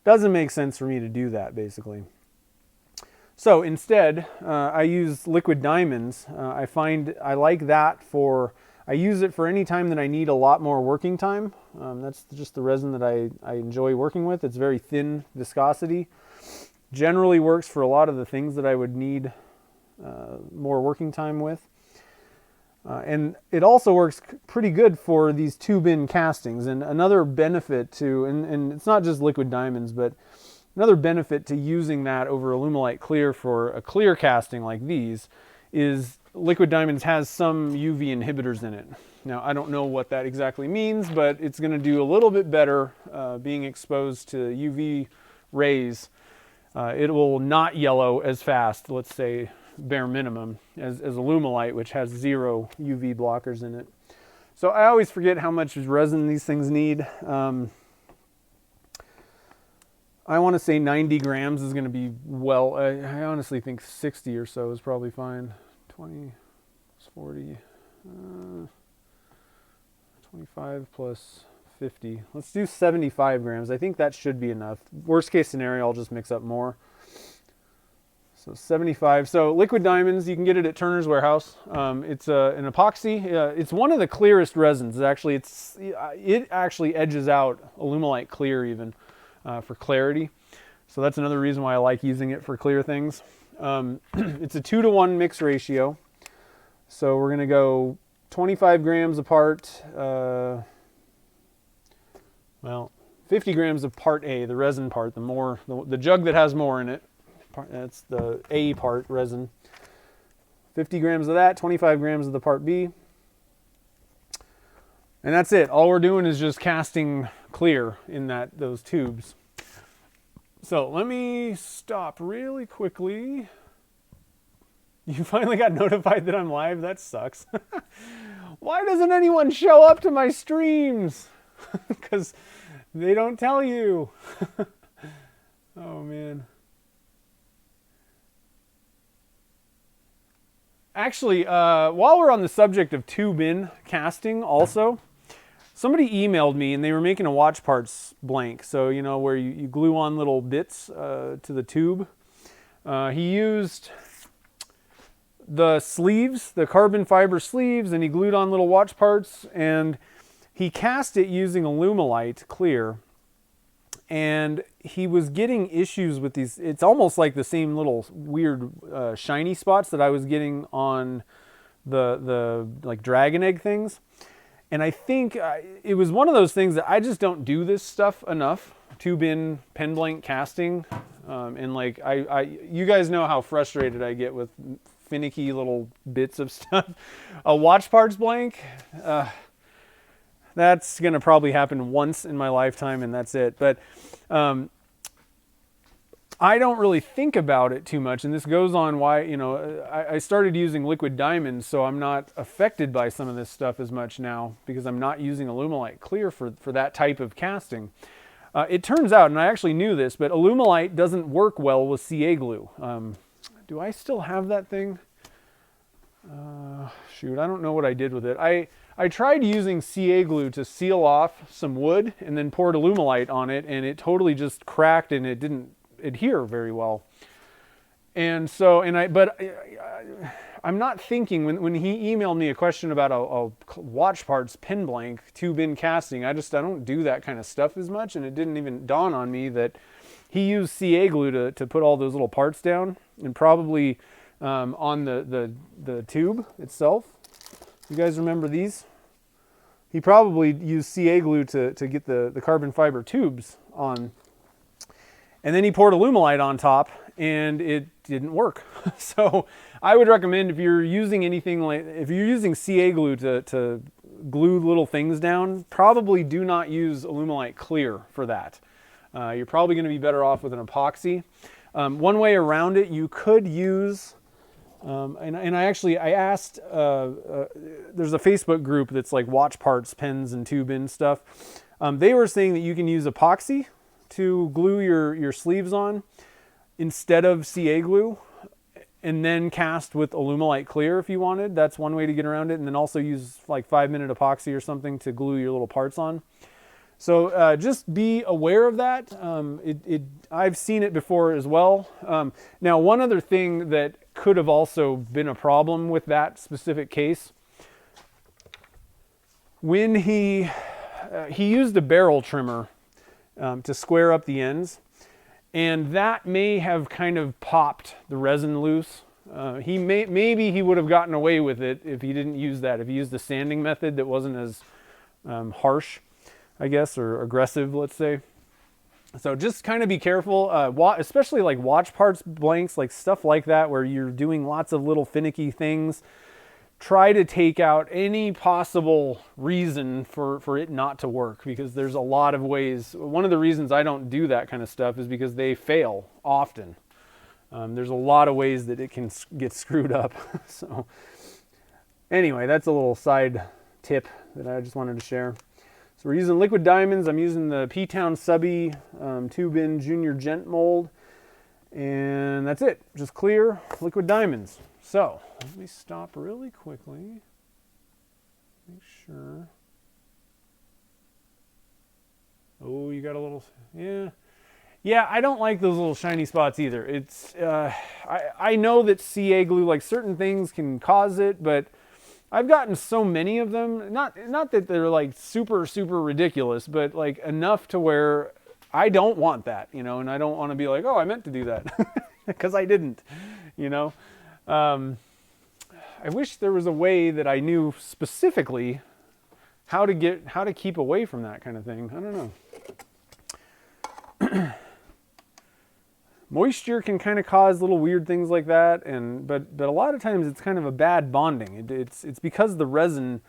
doesn't make sense for me to do that basically. So instead, I use liquid diamonds. I find I like that I use it for any time that I need a lot more working time. That's just the resin that I enjoy working with. It's very thin viscosity. Generally works for a lot of the things that I would need more working time with. And it also works pretty good for these tube-in castings. And another benefit and it's not just liquid diamonds, but another benefit to using that over Alumilite clear for a clear casting like these is liquid diamonds has some UV inhibitors in it. Now, I don't know what that exactly means, but it's going to do a little bit better being exposed to UV rays. It will not yellow as fast, let's say bare minimum, as Alumilite, which has 0 UV blockers in it. So I always forget how much resin these things need. I want to say 90 grams is going to be well. I honestly think 60 or so is probably fine. 20 plus 40, 25 plus 50. Let's do 75 grams. I think that should be enough. Worst case scenario, I'll just mix up more. So 75. So liquid diamonds, you can get it at Turner's Warehouse. It's an epoxy. It's one of the clearest resins. It actually edges out Alumilite clear even. For clarity. So that's another reason why I like using it for clear things. It's a 2-to-1 mix ratio. So we're going to go 25 grams of part, 50 grams of part A, the resin part, the jug that has more in it. That's the A part, resin. 50 grams of that, 25 grams of the part B. And that's it. All we're doing is just casting clear in those tubes. So let me stop really quickly. You finally got notified that I'm live? That sucks. Why doesn't anyone show up to my streams? Because they don't tell you. Oh, man. Actually, while we're on the subject of tube-in casting also, somebody emailed me and they were making a watch parts blank. So, you know, where you glue on little bits to the tube. He used the sleeves, the carbon fiber sleeves, and he glued on little watch parts, and he cast it using Alumilite clear. And he was getting issues with these. It's almost like the same little weird shiny spots that I was getting on the like dragon egg things. And I think it was one of those things that I just don't do this stuff enough. Tube in pen blank casting. And like you guys know how frustrated I get with finicky little bits of stuff. A watch parts blank. That's going to probably happen once in my lifetime, and that's it. But I don't really think about it too much, and this goes on why, you know, I started using liquid diamonds, so I'm not affected by some of this stuff as much now because I'm not using Alumilite clear for that type of casting. It turns out, and I actually knew this, but Alumilite doesn't work well with CA glue. Do I still have that thing? Shoot, I don't know what I did with it. I tried using CA glue to seal off some wood and then poured Alumilite on it, and it totally just cracked and it didn't adhere very well. And so, I'm not thinking, when he emailed me a question about a watch parts pen blank tube in casting, I don't do that kind of stuff as much, and it didn't even dawn on me that he used CA glue to put all those little parts down, and probably on the tube itself. You guys remember these? He probably used CA glue to get the carbon fiber tubes on. And then he poured Alumilite on top, and it didn't work. So I would recommend if you're using CA glue to glue little things down, probably do not use Alumilite clear for that. You're probably going to be better off with an epoxy. One way around it, you could use... I asked, there's a Facebook group that's like watch parts, pens, and tube in stuff. They were saying that you can use epoxy to glue your sleeves on. instead of CA glue, and then cast with Alumilite clear if you wanted. That's one way to get around it. And then also use like 5-minute epoxy or something to glue your little parts on. So just be aware of that. I've seen it before as well. Now, one other thing that could have also been a problem with that specific case, when he used a barrel trimmer to square up the ends, and that may have kind of popped the resin loose. Maybe he would have gotten away with it if he didn't use that. If he used the sanding method that wasn't as harsh, I guess, or aggressive, let's say. So just kind of be careful, especially like watch parts blanks, like stuff like that, where you're doing lots of little finicky things. Try to take out any possible reason for it not to work, because there's a lot of ways. One of the reasons I don't do that kind of stuff is because they fail often. There's a lot of ways that it can get screwed up. So anyway, that's a little side tip that I just wanted to share. So we're using liquid diamonds. I'm using the P-Town Subby 2-bin Junior Gent mold. And that's it. Just clear liquid diamonds. So let me stop really quickly. Make sure. Oh, you got a little, yeah. Yeah, I don't like those little shiny spots either. It's, I know that CA glue, like certain things can cause it, but I've gotten so many of them, not that they're like super, super ridiculous, but like enough to where I don't want that, you know, and I don't want to be like, oh, I meant to do that, because I didn't, you know. I wish there was a way that I knew specifically how to keep away from that kind of thing. I don't know. Moisture can kind of cause little weird things like that, but a lot of times it's kind of a bad bonding. It's because the resin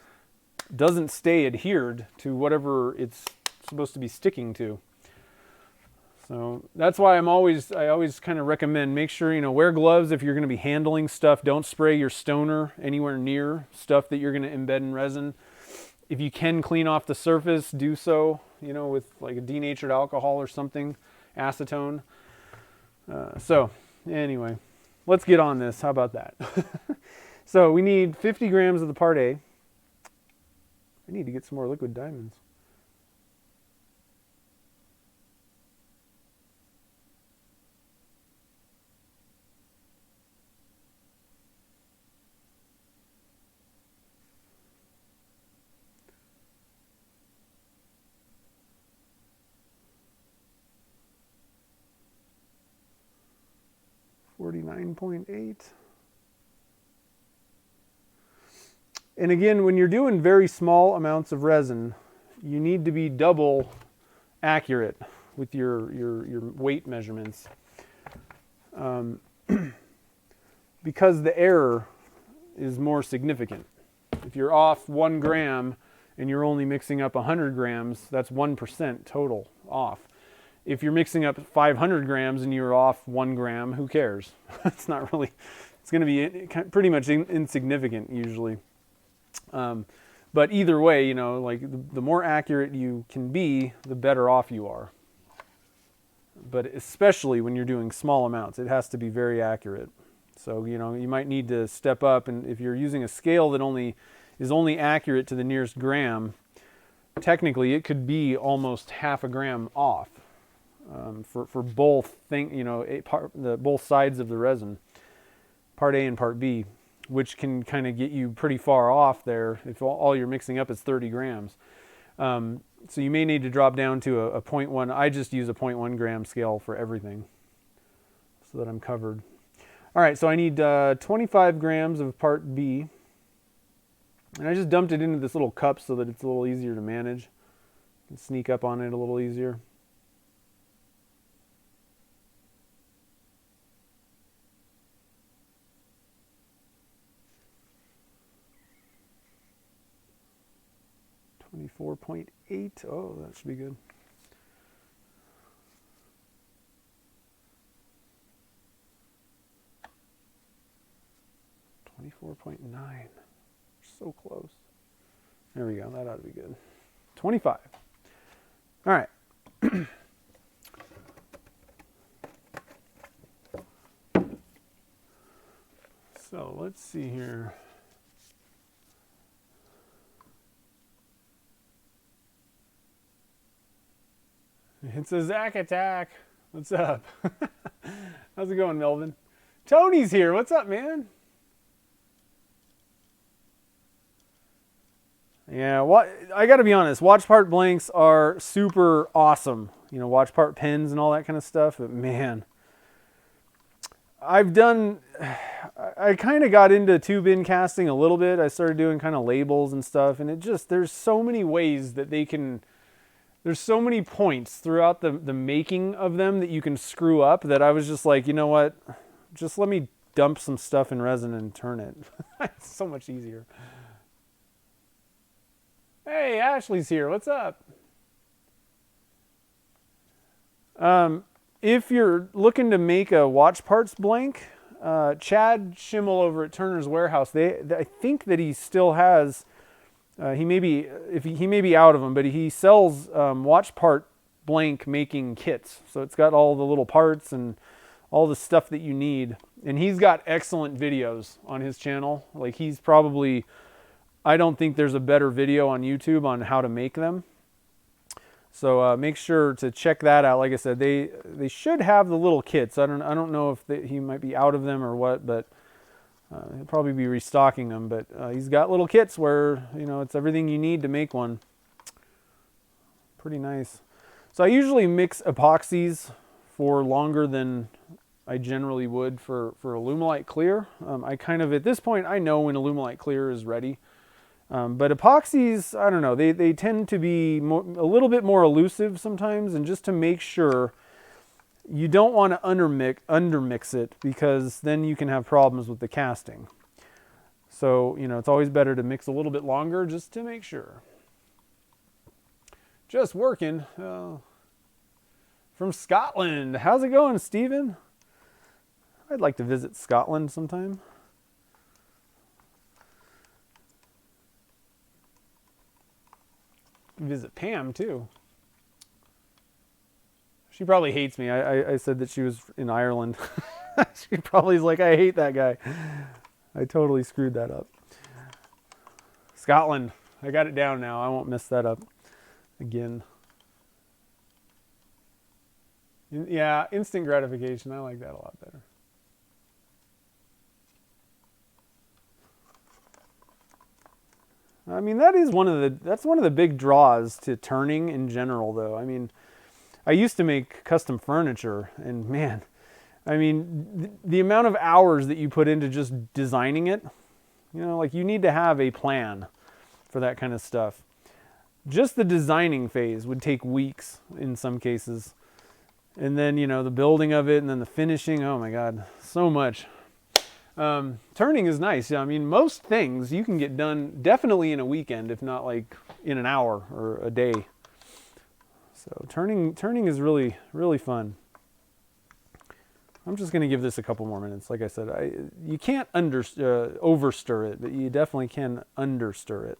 doesn't stay adhered to whatever it's supposed to be sticking to. So that's why I always kind of recommend, make sure, you know, wear gloves if you're going to be handling stuff. Don't spray your stoner anywhere near stuff that you're going to embed in resin. If you can clean off the surface, do so, you know, with like a denatured alcohol or something, acetone. So anyway, let's get on this. How about that? So we need 50 grams of the Part A. I need to get some more liquid diamonds. $49.8. And again, when you're doing very small amounts of resin, you need to be double accurate with your weight measurements, because the error is more significant. If you're off 1 gram and you're only mixing up 100 grams, that's 1% total off. If you're mixing up 500 grams and you're off 1 gram, who cares? It's not really, it's going to be pretty much insignificant usually. But either way, you know, like the more accurate you can be, the better off you are. But especially when you're doing small amounts, it has to be very accurate. So, you know, you might need to step up, and if you're using a scale that is only accurate to the nearest gram, technically it could be almost half a gram off. For both both sides of the resin, Part A and Part B, which can kind of get you pretty far off there if all you're mixing up is 30 grams. So you may need to drop down to a 0.1. I just use a 0.1 gram scale for everything so that I'm covered. All right, so I need 25 grams of Part B. And I just dumped it into this little cup so that it's a little easier to manage. You can sneak up on it a little easier. $24.8. Oh, that should be good. $24.9. So close. There we go. That ought to be good. 25. All right. So let's see here. It's a Zack attack. What's up? How's it going, Melvin? Tony's here. What's up, man? Yeah, I got to be honest. Watch part blanks are super awesome. You know, watch part pens and all that kind of stuff. But man, I kind of got into tube in casting a little bit. I started doing kind of labels and stuff, and there's so many ways that there's so many points throughout the making of them that you can screw up that I was just like, you know what? Just let me dump some stuff in resin and turn it. It's so much easier. Hey, Ashley's here. What's up? If you're looking to make a watch parts blank, Chad Schimmel over at Turner's Warehouse, I think that he still has... he may be out of them, but he sells watch part blank making kits. So it's got all the little parts and all the stuff that you need. And he's got excellent videos on his channel. Like he's probably, I don't think there's a better video on YouTube on how to make them. So make sure to check that out. Like I said, they should have the little kits. I don't know if he might be out of them or what, but he'll probably be restocking them, but he's got little kits where, you know, it's everything you need to make one. Pretty nice. So I usually mix epoxies for longer than I generally would for Alumilite Clear. I kind of, at this point, I know when Alumilite Clear is ready. But epoxies, I don't know, they tend to be a little bit more elusive sometimes, and just to make sure, you don't want to undermix it, because then you can have problems with the casting. So, you know, it's always better to mix a little bit longer just to make sure. Just working. From Scotland. How's it going, Stephen? I'd like to visit Scotland sometime. Visit Pam, too. She probably hates me. I said that she was in Ireland. She probably is like, I hate that guy. I totally screwed that up. Scotland. I got it down now. I won't mess that up again. Yeah, instant gratification. I like that a lot better. I mean, that's one of the big draws to turning in general, though. I mean, I used to make custom furniture, and man, I mean, the amount of hours that you put into just designing it, you know, like you need to have a plan for that kind of stuff. Just the designing phase would take weeks in some cases. And then, you know, the building of it and then the finishing, oh my God, so much. Turning is nice. I mean, most things you can get done definitely in a weekend, if not like in an hour or a day. So turning is really, really fun. I'm just going to give this a couple more minutes. Like I said, you can't overstir it, but you definitely can understir it.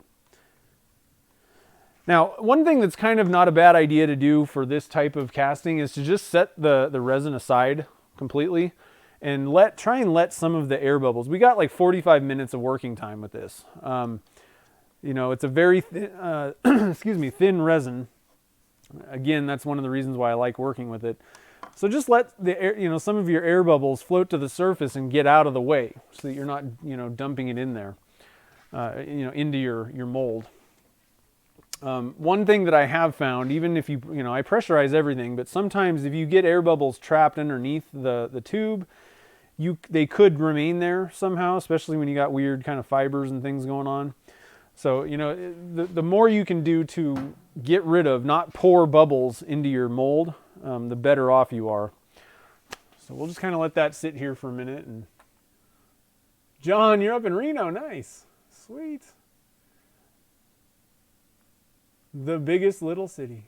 Now, one thing that's kind of not a bad idea to do for this type of casting is to just set the resin aside completely and try and let some of the air bubbles. We got like 45 minutes of working time with this. You know, it's a very thin resin. Again, that's one of the reasons why I like working with it. So just let the air, you know, some of your air bubbles float to the surface and get out of the way, so that you're not, you know, dumping it in there, you know, into your mold. One thing that I have found, even if you know, I pressurize everything, but sometimes if you get air bubbles trapped underneath the tube, they could remain there somehow, especially when you got weird kind of fibers and things going on. So, you know, the more you can do to get rid of, not pour bubbles into your mold, the better off you are. So we'll just kind of let that sit here for a minute. And John, you're up in Reno. Nice. Sweet. The biggest little city.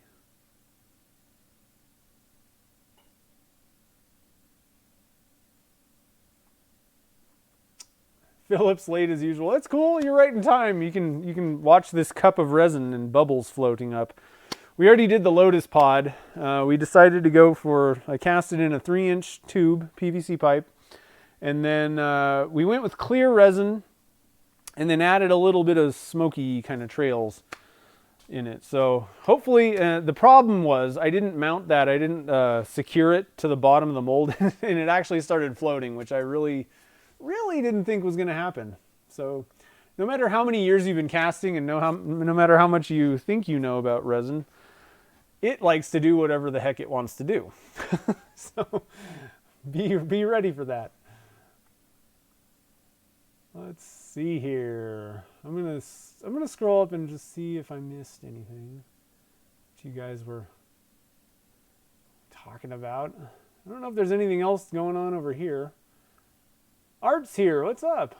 Philip's late as usual. That's cool. You're right in time. You can watch this cup of resin and bubbles floating up. We already did the Lotus pod. We decided to go for, I cast it in a 3-inch tube, PVC pipe, And then we went with clear resin and then added a little bit of smoky kind of trails in it. So hopefully, the problem was I didn't mount that. I didn't secure it to the bottom of the mold and it actually started floating, which I really didn't think was going to happen. So no matter how many years you've been casting and no matter how much you think you know about resin, it likes to do whatever the heck it wants to do. So be ready for that. Let's see here. I'm gonna scroll up and just see if I missed anything that you guys were talking about. I don't know if there's anything else going on over here. Art's here. What's up?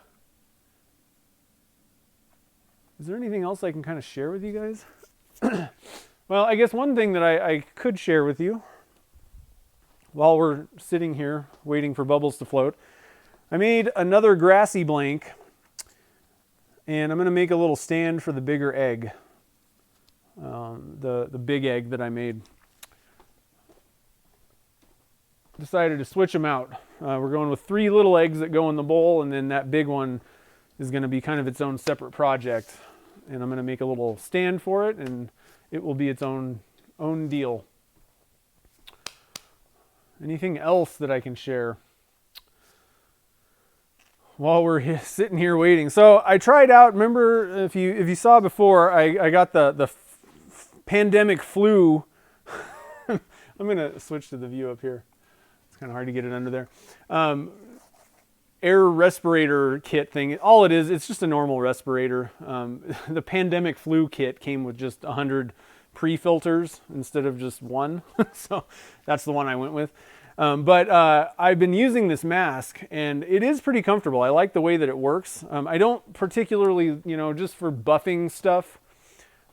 Is there anything else I can kind of share with you guys? Well, I guess one thing that I could share with you while we're sitting here waiting for bubbles to float, I made another grassy blank, and I'm going to make a little stand for the bigger egg, the big egg that I made. Decided to switch them out. We're going with 3 little eggs that go in the bowl, and then that big one is going to be kind of its own separate project. And I'm going to make a little stand for it, and it will be its own deal. Anything else that I can share while we're sitting here waiting? So I tried out, remember if you saw before, I got the pandemic flu. I'm going to switch to the view up here. It's kind of hard to get it under there. Air respirator kit thing. All it is, it's just a normal respirator. The pandemic flu kit came with just 100 pre-filters instead of just one. So that's the one I went with. But I've been using this mask and it is pretty comfortable. I like the way that it works. I don't particularly, just for buffing stuff,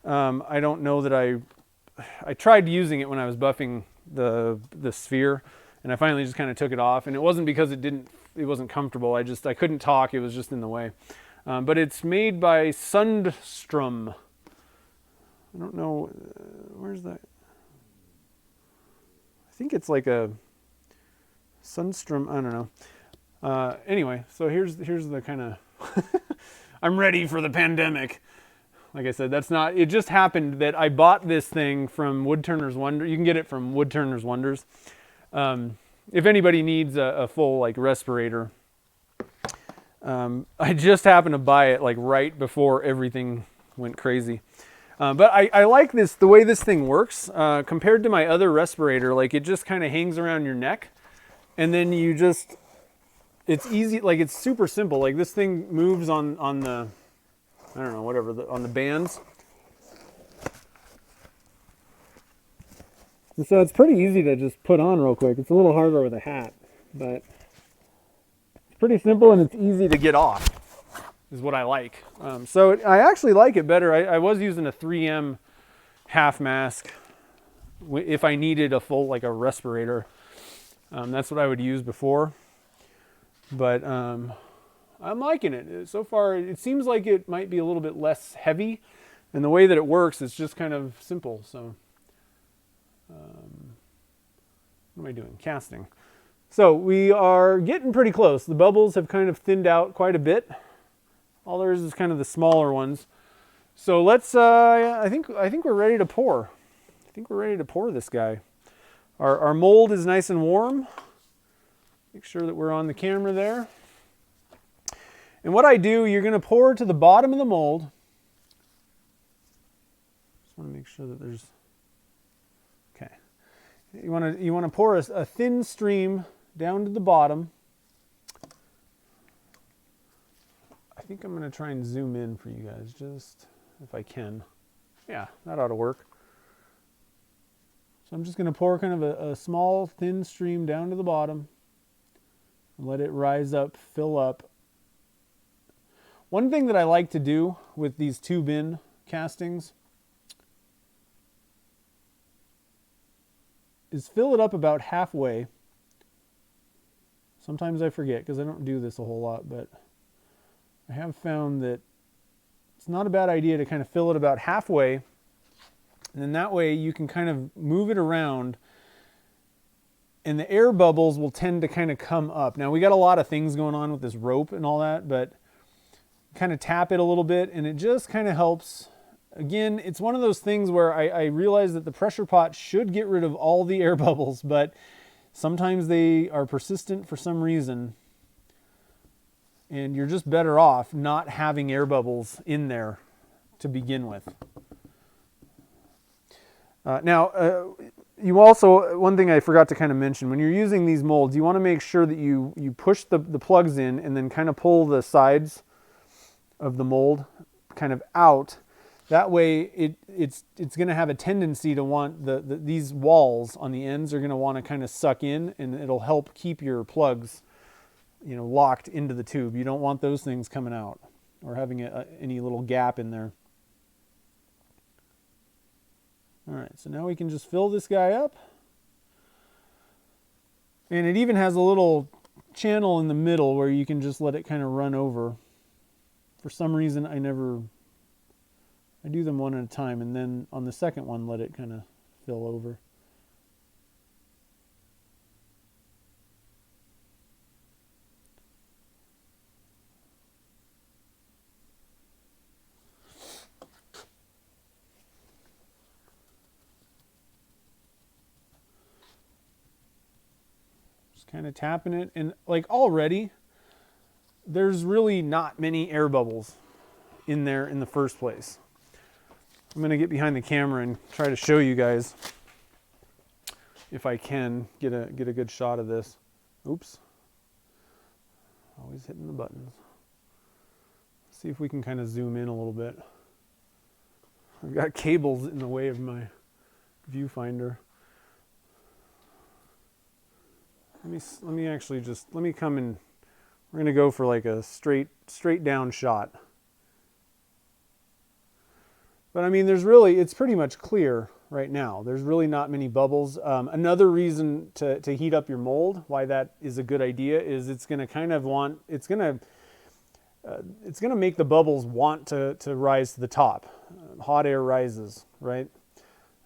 I don't know that I tried using it when I was buffing the sphere, and I finally just kind of took it off, and it wasn't because it wasn't comfortable. I couldn't talk. It was just in the way. But it's made by Sundstrom. I don't know, where's that? I think it's like a Sundstrom, I don't know. Anyway, so here's the kind of, I'm ready for the pandemic. Like I said, it just happened that I bought this thing from Woodturner's Wonder. You can get it from Woodturner's Wonders. If anybody needs a full respirator, I just happened to buy it right before everything went crazy. But I like the way this thing works compared to my other respirator. It just kind of hangs around your neck, and then it's easy. It's super simple. This thing moves on the, I don't know, whatever, on the bands. And so it's pretty easy to just put on real quick. It's a little harder with a hat, but it's pretty simple and it's easy to get off, is what I like. So I actually like it better. I was using a 3M half mask if I needed a full, a respirator. That's what I would use before. But I'm liking it. So far, it seems like it might be a little bit less heavy. And the way that it works, it's just kind of simple. So what am I doing? Casting. So we are getting pretty close. The bubbles have kind of thinned out quite a bit. All there is kind of the smaller ones. So let's, I think we're ready to pour. I think we're ready to pour this guy. Our mold is nice and warm. Make sure that we're on the camera there. And what I do, you're going to pour to the bottom of the mold. Just want to make sure that there's, okay. You want to pour a thin stream down to the bottom. I think I'm going to try and zoom in for you guys, just if I can. Yeah, that ought to work. So I'm just going to pour kind of a small, thin stream down to the bottom and let it rise up, fill up. One thing that I like to do with these 2-bin castings is fill it up about halfway. Sometimes I forget because I don't do this a whole lot, but I have found that it's not a bad idea to kind of fill it about halfway, and then that way you can kind of move it around and the air bubbles will tend to kind of come up. Now we got a lot of things going on with this rope and all that, but kind of tap it a little bit and it just kind of helps. Again, it's one of those things where I realize that the pressure pot should get rid of all the air bubbles, but sometimes they are persistent for some reason. And you're just better off not having air bubbles in there to begin with. You also, one thing I forgot to kind of mention, when you're using these molds, you want to make sure that you push the plugs in and then kind of pull the sides of the mold kind of out. That way it's going to have a tendency to want these walls on the ends are going to want to kind of suck in, and it'll help keep your plugs, you know, locked into the tube. You don't want those things coming out or having any little gap in there. All right, so now we can just fill this guy up. And it even has a little channel in the middle where you can just let it kind of run over. For some reason, I do them one at a time, and then on the second one, let it kind of fill over. Kind of tapping it, and like already there's really not many air bubbles in there in the first place. I'm going to get behind the camera and try to show you guys if I can get a good shot of this. Oops, always hitting the buttons. See if we can kind of zoom in a little bit. I've got cables in the way of my viewfinder. Let me come in. We're going to go for like a straight down shot. But I mean, it's pretty much clear right now. There's really not many bubbles. Another reason to heat up your mold, why that is a good idea, is it's going to make the bubbles want to rise to the top. Hot air rises, right?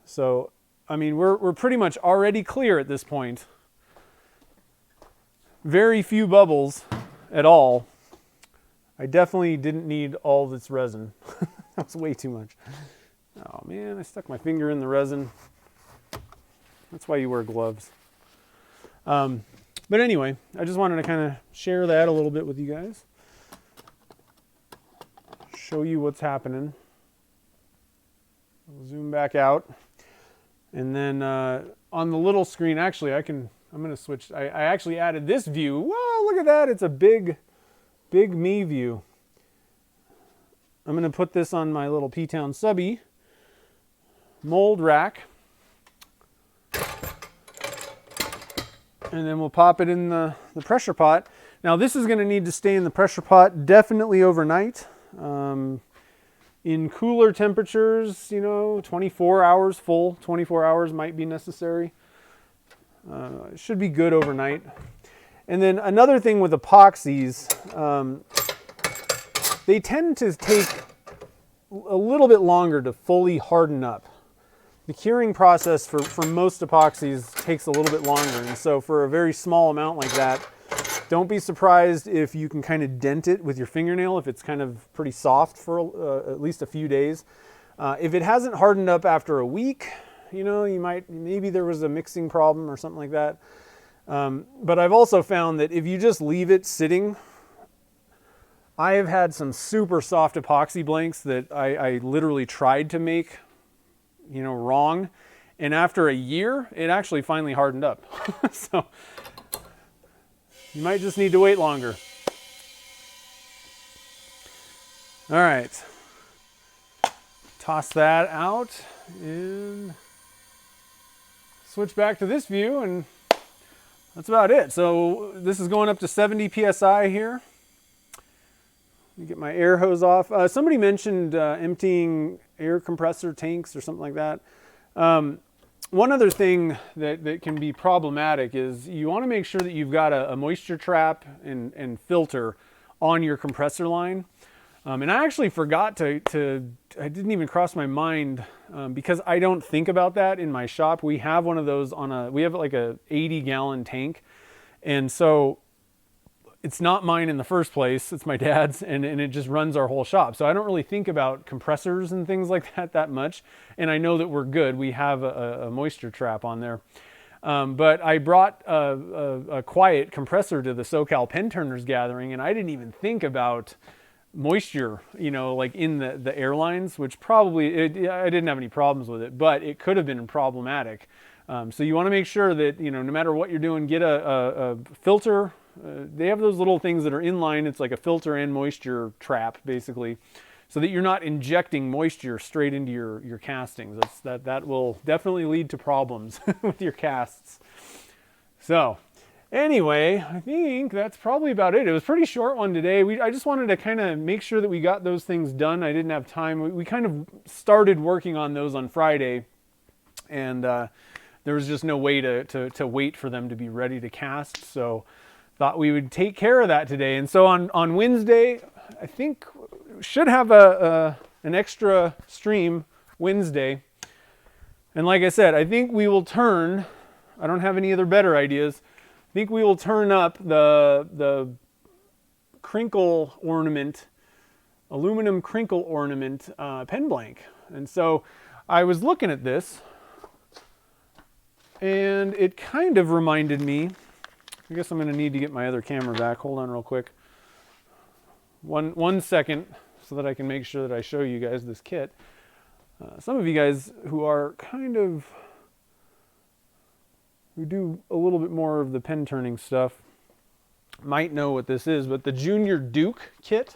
So, I mean, we're pretty much already clear at this point. Very few bubbles at all. I definitely didn't need all this resin. That's way too much. Oh man, I stuck my finger in the resin. That's why you wear gloves. But anyway, I just wanted to kind of share that a little bit with you guys. Show you what's happening. I'll zoom back out. And then on the little screen, actually I'm going to switch. I actually added this view. Whoa, look at that. It's a big me view. I'm going to put this on my little P-Town subby mold rack. And then we'll pop it in the pressure pot. Now this is going to need to stay in the pressure pot definitely overnight. In cooler temperatures, 24 hours full. 24 hours might be necessary. It should be good overnight. And then another thing with epoxies, they tend to take a little bit longer to fully harden up. The curing process for most epoxies takes a little bit longer. And so for a very small amount like that, don't be surprised if you can kind of dent it with your fingernail if it's kind of pretty soft for at least a few days. If it hasn't hardened up after a week, maybe there was a mixing problem or something like that. But I've also found that if you just leave it sitting, I have had some super soft epoxy blanks that I literally tried to make, wrong. And after a year, it actually finally hardened up. So you might just need to wait longer. All right. Toss that out and switch back to this view, and that's about it. So this is going up to 70 psi here. Let me get my air hose off. Somebody mentioned emptying air compressor tanks or something like that. One other thing that can be problematic is you want to make sure that you've got a moisture trap and filter on your compressor line. And I actually forgot to I didn't even cross my mind because I don't think about that in my shop. We have one of those we have like a 80-gallon tank. And so it's not mine in the first place. It's my dad's, and it just runs our whole shop. So I don't really think about compressors and things like that much. And I know that we're good. We have a moisture trap on there. But I brought a quiet compressor to the SoCal Pen Turners gathering, and I didn't even think about moisture, like in the airlines, which probably, I didn't have any problems with it, but it could have been problematic. So you want to make sure that, no matter what you're doing, get a filter. They have those little things that are inline. It's like a filter and moisture trap, basically, so that you're not injecting moisture straight into your castings. That will definitely lead to problems with your casts. So anyway, I think that's probably about it. It was a pretty short one today. I just wanted to kind of make sure that we got those things done. I didn't have time. We kind of started working on those on Friday, and there was just no way to wait for them to be ready to cast. So thought we would take care of that today. And so on Wednesday, I think should have an extra stream Wednesday. And like I said, I think we will turn, I don't have any other better ideas. I think we will turn up the crinkle ornament, aluminum crinkle ornament pen blank. And so I was looking at this, and it kind of reminded me, I guess I'm going to need to get my other camera back. Hold on real quick. One second so that I can make sure that I show you guys this kit. Some of you guys who are who do a little bit more of the pen turning stuff might know what this is, but the Junior Duke kit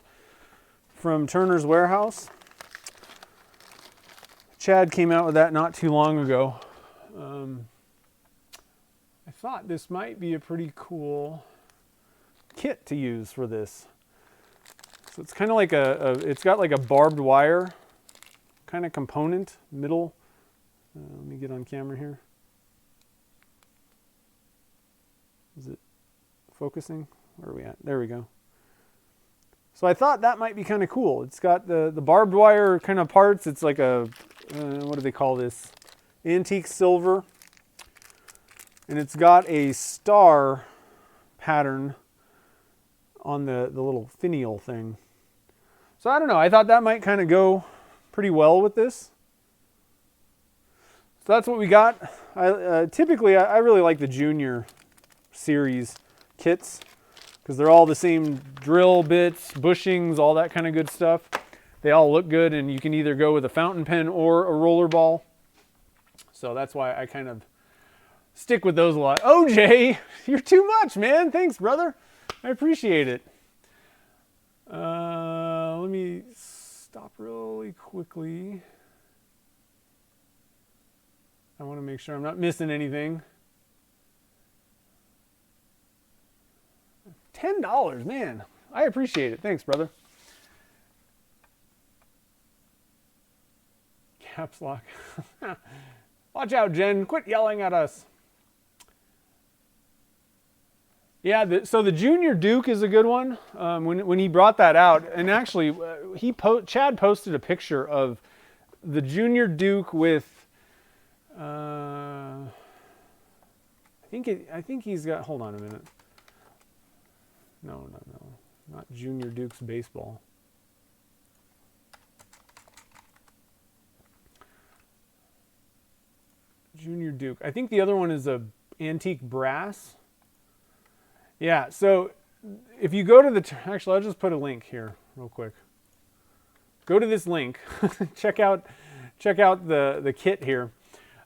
from Turner's Warehouse. Chad came out with that not too long ago. I thought this might be a pretty cool kit to use for this. So it's kind of like it's got like a barbed wire kind of component, middle. Let me get on camera here. Is it focusing? Where are we at? There we go. So I thought that might be kind of cool. It's got the barbed wire kind of parts. It's like a, what do they call this? Antique silver. And it's got a star pattern on the little finial thing. So I don't know. I thought that might kind of go pretty well with this. So that's what we got. Typically, I really like the Junior series kits because they're all the same drill bits, bushings, all that kind of good stuff. They all look good, and you can either go with a fountain pen or a roller ball. So that's why I kind of stick with those a lot. OJ, you're too much, man. Thanks, brother. I appreciate it. Let me stop really quickly. I want to make sure I'm not missing anything. $10, man. I appreciate it. Thanks, brother. Caps lock. Watch out, Jen. Quit yelling at us. Yeah, so the Junior Duke is a good one. When he brought that out, and actually, Chad posted a picture of the Junior Duke with, I think he's got. Hold on a minute. No, not Junior Duke's baseball. Junior Duke. I think the other one is a antique brass. Yeah, so if you go to actually, I'll just put a link here real quick. Go to this link, check out the kit here.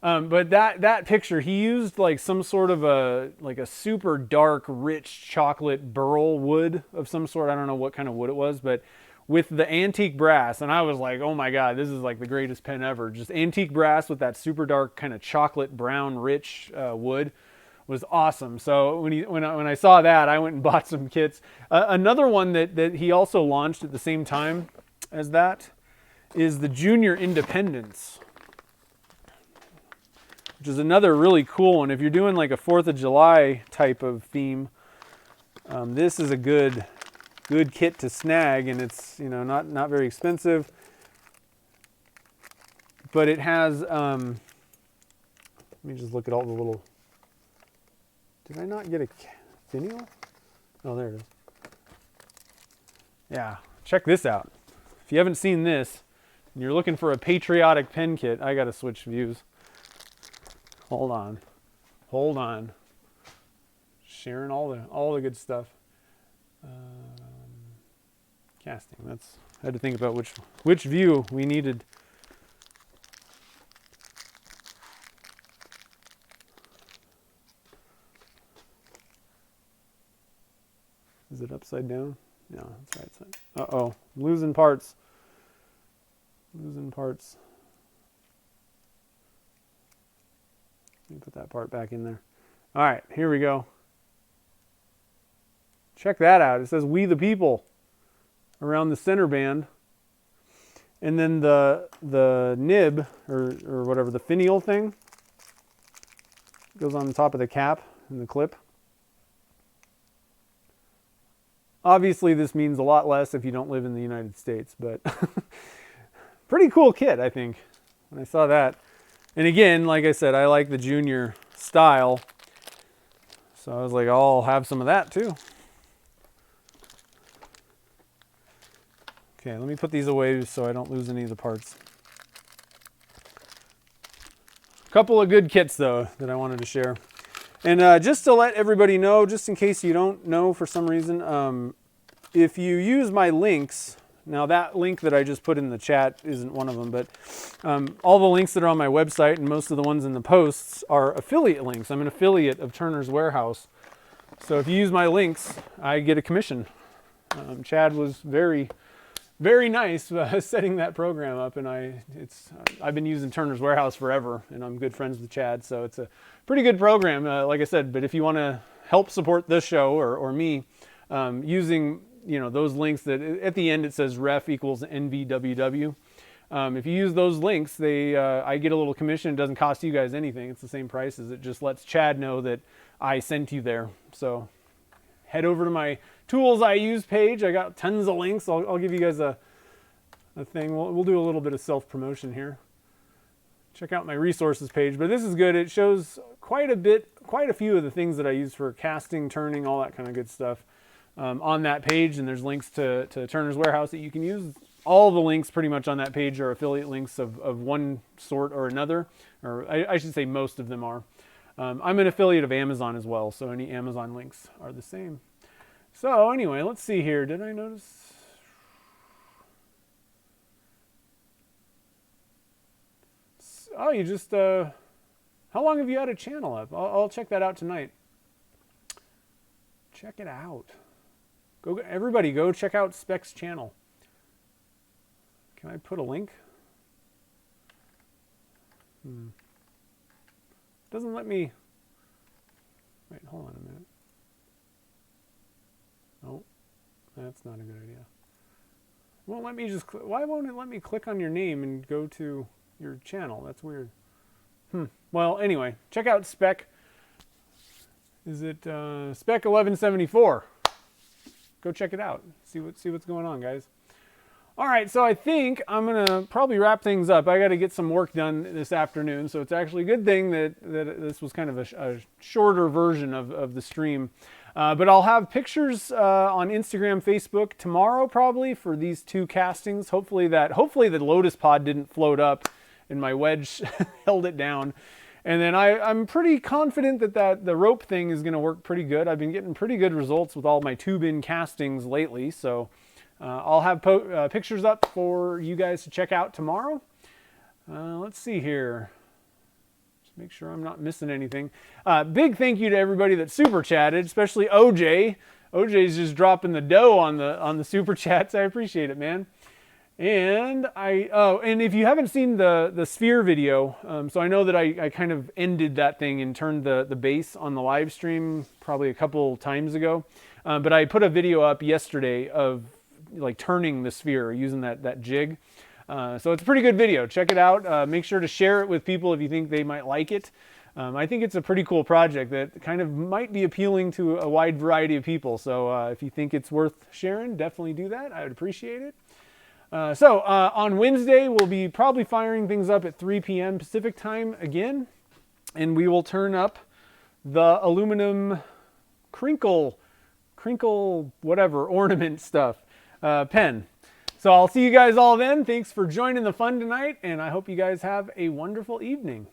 But that picture, he used like some sort of a super dark, rich chocolate burl wood of some sort. I don't know what kind of wood it was, but with the antique brass, and I was like, oh my God, this is like the greatest pen ever. Just antique brass with that super dark kind of chocolate brown, rich wood. Was awesome. So when I saw that, I went and bought some kits. Another one that he also launched at the same time as that is the Junior Independence, which is another really cool one. If you're doing like a 4th of July type of theme, this is a good good kit to snag, and it's, you know, not very expensive. But it has, let me just look at all the little, did I not get a finial? Oh, there it is. Yeah, check this out. If you haven't seen this, and you're looking for a patriotic pen kit, I gotta switch views. Hold on. Sharing all the good stuff. Casting. I had to think about which view we needed. Is it upside down? No, it's right side. Uh-oh, losing parts. Let me put that part back in there. All right, here we go. Check that out. It says "We the People" around the center band. And then the nib, or whatever, the finial thing, goes on the top of the cap and the clip. Obviously, this means a lot less if you don't live in the United States, but pretty cool kit, I think, when I saw that. And again, like I said, I like the junior style, so I was like, I'll have some of that too. Okay, let me put these away so I don't lose any of the parts. A couple of good kits, though, that I wanted to share. And just to let everybody know, just in case you don't know for some reason, if you use my links, now that link that I just put in the chat isn't one of them, but all the links that are on my website and most of the ones in the posts are affiliate links. I'm an affiliate of Turner's Warehouse. So if you use my links, I get a commission. Chad was very, very nice setting that program up, and I've been using Turner's Warehouse forever, and I'm good friends with Chad, so it's a pretty good program, like I said. But if you want to help support this show or me, using, you know, those links that at the end it says ref equals NVWW. If you use those links, I get a little commission. It doesn't cost you guys anything. It's the same price. It just lets Chad know that I sent you there. So head over to my tools I use page. I got tons of links. I'll give you guys a thing. We'll do a little bit of self-promotion here. Check out my resources page. But this is good. It shows quite a few of the things that I use for casting, turning, all that kind of good stuff on that page. And there's links to Turner's Warehouse that you can use. All the links pretty much on that page are affiliate links of one sort or another. Or I should say most of them are. I'm an affiliate of Amazon as well, so any Amazon links are the same. So anyway, let's see here. Did I notice? Oh, you just, how long have you had a channel up? I'll check that out tonight. Check it out. Everybody go check out Spec's channel. Can I put a link? Doesn't let me. Wait, hold on a minute. Oh, that's not a good idea. Won't let me why won't it let me click on your name and go to your channel? That's weird. Well, anyway, check out Spec. Is it Spec 1174? Go check it out. See what's going on, guys. All right, so I think I'm gonna probably wrap things up. I got to get some work done this afternoon, so it's actually a good thing that this was kind of a shorter version of the stream. But I'll have pictures on Instagram, Facebook tomorrow probably for these two castings. Hopefully the Lotus pod didn't float up and my wedge held it down. And then I'm pretty confident that the rope thing is going to work pretty good. I've been getting pretty good results with all my tube-in castings lately, so I'll have pictures up for you guys to check out tomorrow. Let's see here. Just make sure I'm not missing anything. Big thank you to everybody that super chatted, especially OJ. OJ's just dropping the dough on the super chats. I appreciate it, man. And and if you haven't seen the sphere video, so I know that I kind of ended that thing and turned the base on the live stream probably a couple times ago. But I put a video up yesterday of like turning the sphere using that jig. So it's a pretty good video. Check it out. Make sure to share it with people if you think they might like it. I think it's a pretty cool project that kind of might be appealing to a wide variety of people. So if you think it's worth sharing, definitely do that. I would appreciate it. On Wednesday, we'll be probably firing things up at 3 p.m. Pacific time again, and we will turn up the aluminum crinkle whatever ornament stuff pen. So I'll see you guys all then. Thanks for joining the fun tonight, and I hope you guys have a wonderful evening.